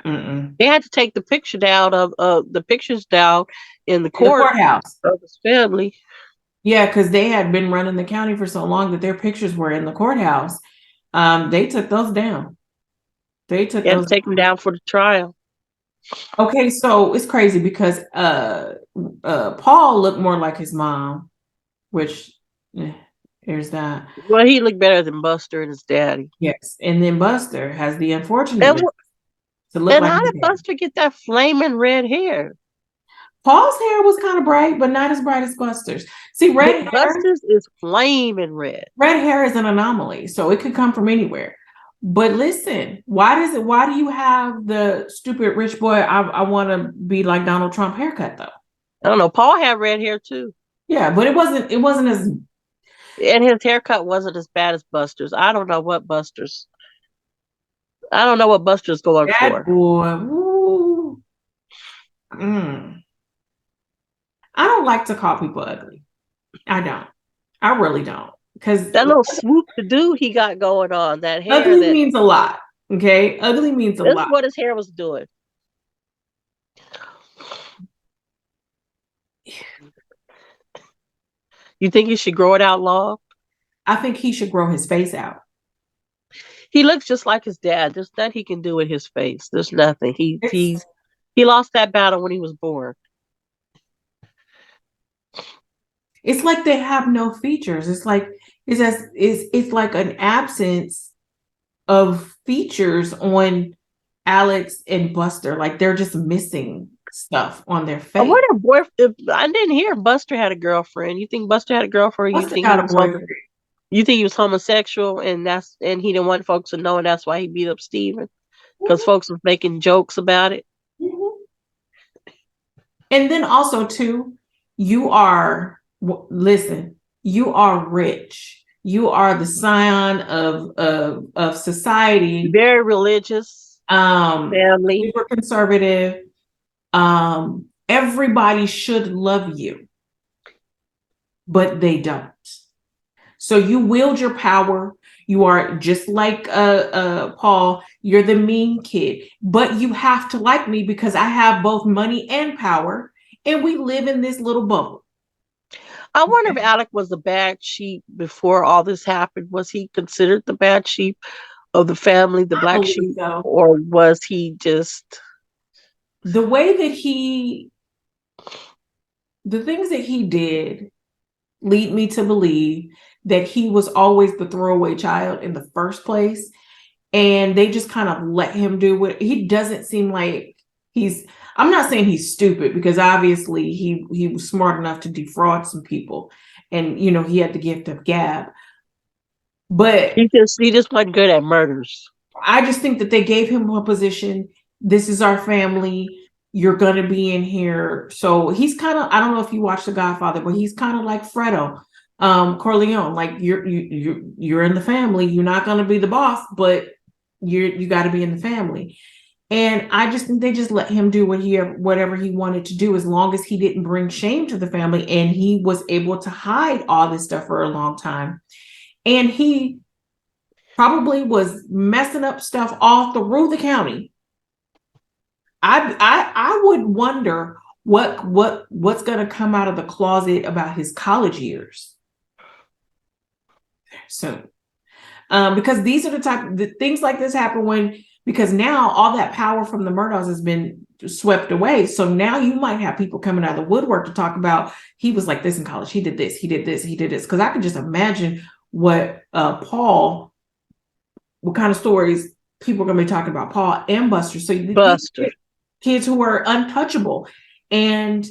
They had to take the picture down of the pictures down in the in the court courthouse. of his family. Yeah, because they had been running the county for so long that their pictures were in the courthouse. They took those down. They took They had to those. take him down for the trial. Okay, so it's crazy because Paul looked more like his mom, which there's that. Well, he looked better than Buster and his daddy. Yes, and then Buster has the And unfortunate to look and like how his did dad. Buster get that flaming red hair? Paul's hair was kind of bright, but not as bright as Buster's. See, Buster's is flaming red. red hair is an anomaly, so it could come from anywhere. But listen, why do you have the stupid rich boy, I want to be like Donald Trump haircut though? I don't know. Paul had red hair too, Yeah, but it wasn't as and his haircut wasn't as bad as Buster's. I don't know what Buster's. I don't know what Buster's going bad for. boy. Woo. Mm. I don't like to call people ugly. I don't. I really don't. Because That little swoop to do he got going on, that hair, ugly that means a lot. Okay. Ugly means a this is lot. what his hair was doing. You think he should grow it out long? I think he should grow his face out. He looks just like his dad. There's nothing he can do with his face. There's nothing. It's He lost that battle when he was born. it's like they have no features. It's like an absence of features on Alex and Buster. Like they're just missing stuff on their I face. wonder if I didn't hear Buster had a girlfriend. You think Buster had a girlfriend? Buster got a boyfriend. You think he was homosexual and he didn't want folks to know, and that's why he beat up Steven? Because Mhm. folks was making jokes about it. Mhm. And then also too, you are listen, you are rich. You are the scion of society. Very religious family. Super conservative. Everybody should love you, but they don't. So you wield your power. You are just like Paul. You're the mean kid, but you have to like me because I have both money and power, and we live in this little bubble. I wonder if Alec was a bad sheep before all this happened. Was he considered the bad sheep of the family, the I black believe sheep, so. or was he just The way that he the things that he did lead me to believe that he was always the throwaway child in the first place. And they just kind of let him do what he doesn't seem like he's. I'm not saying he's stupid, because obviously he was smart enough to defraud some people, and he had the gift of gab. But He just wasn't good at murders. I just think that they gave him a position. This is our family. You're going to be in here. So he's kind of, I don't know if you watch The Godfather, but he's kind of like Fredo, Corleone. Like you're in the family. You're not going to be the boss, but you got to be in the family. And I just think they just let him do whatever he wanted to do, as long as he didn't bring shame to the family, and he was able to hide all this stuff for a long time. And he probably was messing up stuff all through the county. I would wonder what's going to come out of the closet about his college years soon. Because these are the things like this happen because now all that power from the Murdaughs has been swept away. So now you might have people coming out of the woodwork to talk about, he was like this in college. He did this, he did this, he did this. Because I can just imagine what kind of stories people are going to be talking about Paul and Buster. So Buster. Kids who are untouchable. And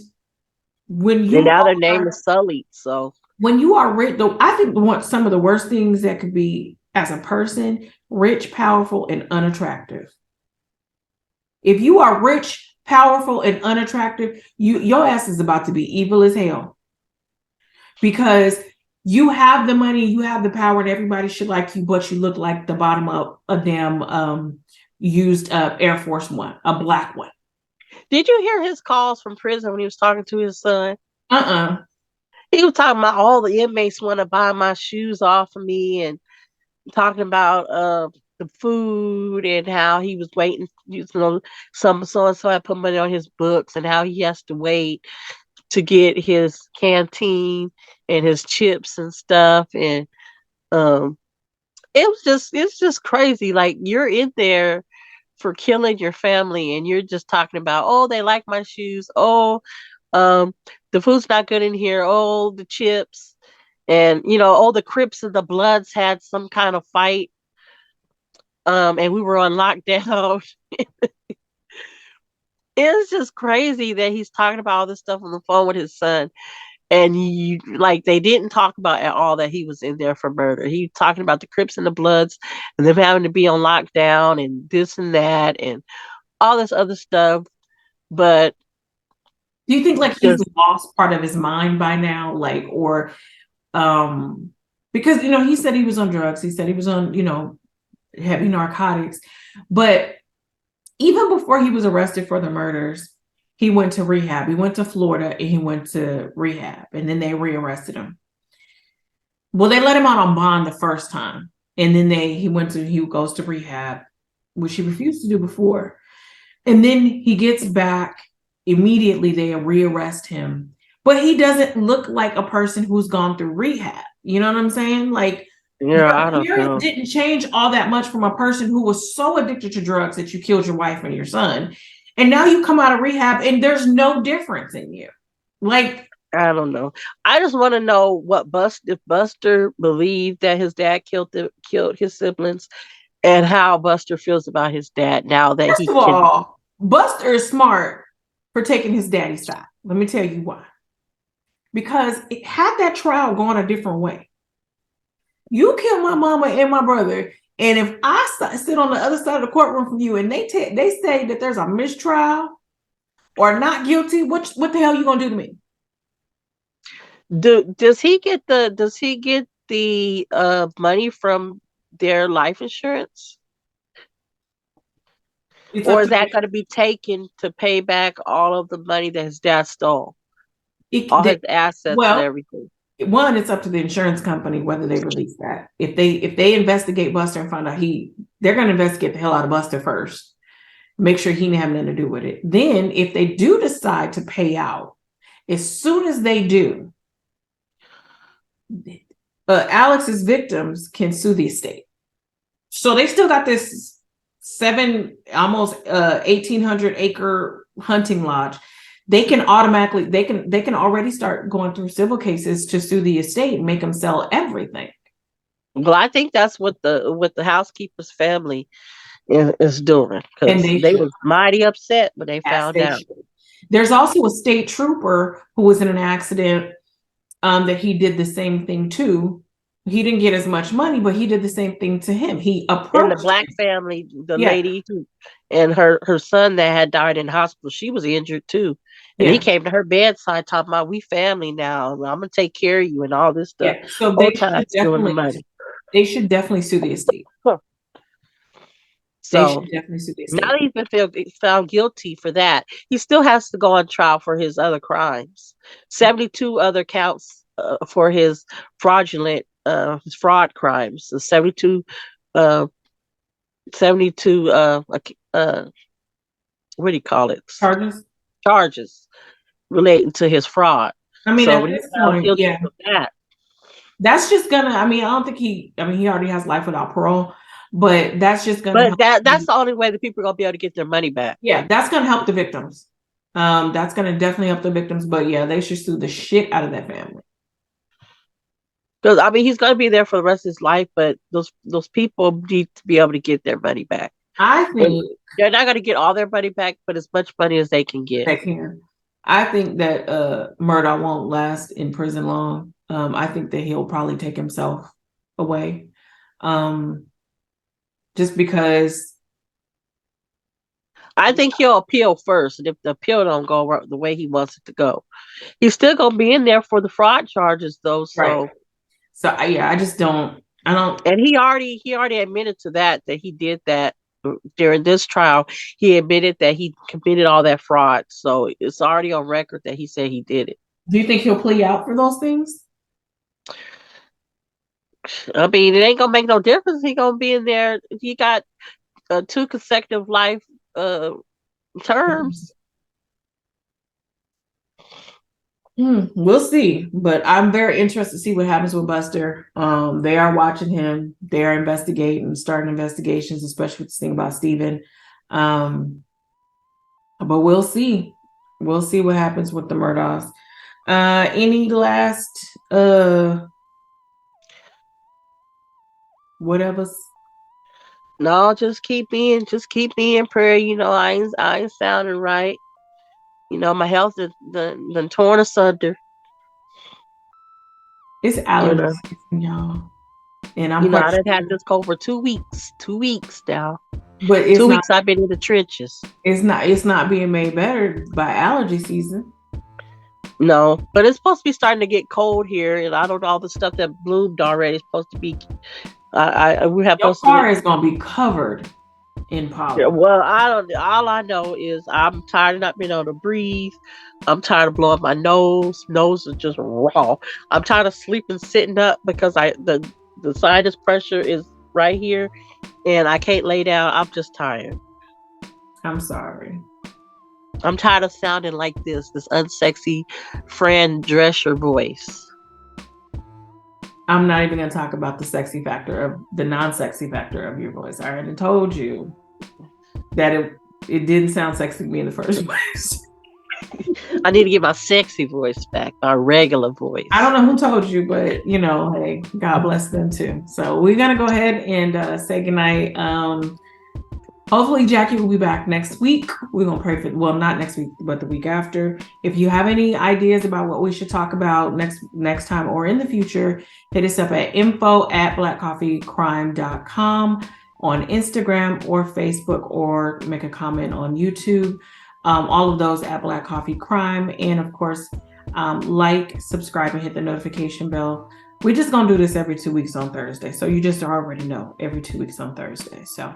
now their name is sullied. So when you are rich, though, I think some of the worst things that could be as a person: rich, powerful, and unattractive. If you are rich, powerful, and unattractive, your ass is about to be evil as hell, because you have the money, you have the power, and everybody should like you, but you look like the bottom of a damn used Air Force One, a black one. Did you hear his calls from prison when he was talking to his son? He was talking about all the inmates want to buy my shoes off of me, and talking about the food, and how he was waiting, some so and so had put money on his books, and how he has to wait to get his canteen and his chips and stuff. And it's just crazy. Like, you're in there for killing your family, and you're just talking about, oh, they like my shoes, oh, the food's not good in here, oh, the chips, and oh, the Crips and the Bloods had some kind of fight, and we were on lockdown. It's just crazy that he's talking about all this stuff on the phone with his son. And they didn't talk about at all that he was in there for murder. He talking about the Crips and the Bloods, and them having to be on lockdown, and this and that, and all this other stuff. But do you think like he's lost part of his mind by now? Like, or because he said he was on drugs, he said he was on heavy narcotics, but even before he was arrested for the murders, he went to rehab. He went to Florida and he went to rehab, and then they rearrested him. Well, they let him out on bond the first time, and then he goes to rehab, which he refused to do before. And then he gets back immediately. They rearrest him, but he doesn't look like a person who's gone through rehab. You know what I'm saying? Like, I don't know. Didn't change all that much from a person who was so addicted to drugs that you killed your wife and your son. And now you come out of rehab and there's no difference in you. Like, I don't know. I just want to know if Buster believed that his dad killed his siblings, and how Buster feels about his dad now that first of all, Buster is smart for taking his daddy's side. Let me tell you why. Because had that trial gone a different way, you killed my mama and my brother, and if I sit on the other side of the courtroom from you and they say that there's a mistrial or not guilty, what the hell are you gonna do to me? Does he get the money from their life insurance? Or is that going to be taken to pay back all of the money that his dad stole? All his assets and everything. One, it's up to the insurance company whether they release that. If they investigate Buster and find out they're going to investigate the hell out of Buster first, make sure he didn't have nothing to do with it. Then, if they do decide to pay out, as soon as they do, Alex's victims can sue the estate. So they still got this almost 1,800 acre hunting lodge. they can automatically, they can already start going through civil cases to sue the estate and make them sell everything. Well, I think that's what the housekeeper's family is doing, And because they they should. was mighty upset when they Yes, found they out. should. There's also a state trooper who was in an accident that he did the same thing to. He didn't get as much money, but he did the same thing to him. He In the approached black him. family, the Yeah, lady who, and her son that had died in hospital, she was injured too. And he yeah, came to her bedside talking about, we family now. I'm gonna take care of you and all this stuff. yeah. So Whole time stealing the money. they should definitely sue the estate. Huh. They So should definitely sue the now estate. that he's been found guilty for that, he still has to go on trial for his other crimes. 72 other counts for his his fraud crimes. So 72, uh, 72, what do you call it? Charges. Charges relating to his fraud. I mean, So at when he's this found point, guilty yeah, of that, that's just gonna. I mean, I don't think he. I mean, he already has life without parole, but that's just gonna but help. that's the only way that people are gonna be able to get their money back. Yeah, that's gonna help the victims. That's gonna definitely help the victims. But yeah, they should sue the shit out of that family. Because I mean, he's gonna be there for the rest of his life, but those people need to be able to get their money back. I And think they're not gonna get all their money back, but as much money as they can get. they can. I think that Murdaugh won't last in prison long. I think that he'll probably take himself away. Just because. I think he'll appeal first, and if the appeal don't go the way he wants it to go, he's still gonna be in there for the fraud charges, though. Right. So, So yeah, I just don't. I don't. and he already admitted to that he did that during this trial. He admitted that he committed all that fraud, so it's already on record that he said he did it. Do you think he'll plea out for those things? I mean, it ain't gonna make no difference. He gonna be in there. He got 2 consecutive life terms. We'll see, but I'm very interested to see what happens with Buster. They are watching him. They are investigating, starting investigations, especially with this thing about Steven. But we'll see. We'll see what happens with the Murdaughs. Any last whatever? No, just keep me in prayer. I ain't sounding right. My health is done torn asunder. It's You allergies, know, y'all, and I'm I quite done had sure, this cold for 2 weeks. 2 weeks now. but it's 2 weeks I've been in the trenches. not being made better by allergy season. No, but it's supposed to be starting to get cold here, and I don't know all the stuff that bloomed already. It's supposed to be. We have Your supposed car to. is gonna be covered in Yeah, pollen. well, I don't. All I know is I'm tired of not being able to breathe. I'm tired of blowing my nose. Nose is just raw. I'm tired of sleeping sitting up because the sinus pressure is right here, and I can't lay down. I'm just tired. I'm sorry. I'm tired of sounding like this unsexy Fran Drescher voice. I'm not even gonna talk about the non-sexy factor of your voice. I already told you that it didn't sound sexy to me in the first place. I need to get my sexy voice back, my regular voice. I don't know who told you, but hey, God bless them too. So we're gonna go ahead and say goodnight. Hopefully Jackie will be back next week. We're gonna pray for, well, not next week, but the week after. If you have any ideas about what we should talk about next time or in the future, hit us up at info@blackcoffeecrime.com on Instagram or Facebook, or make a comment on YouTube. All of those at Black Coffee Crime. And of course, like, subscribe, and hit the notification bell. We're just gonna do this every 2 weeks on Thursday. So you just already know, every 2 weeks on Thursday. So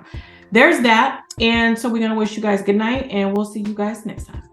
there's that. And so we're gonna wish you guys good night, and we'll see you guys next time.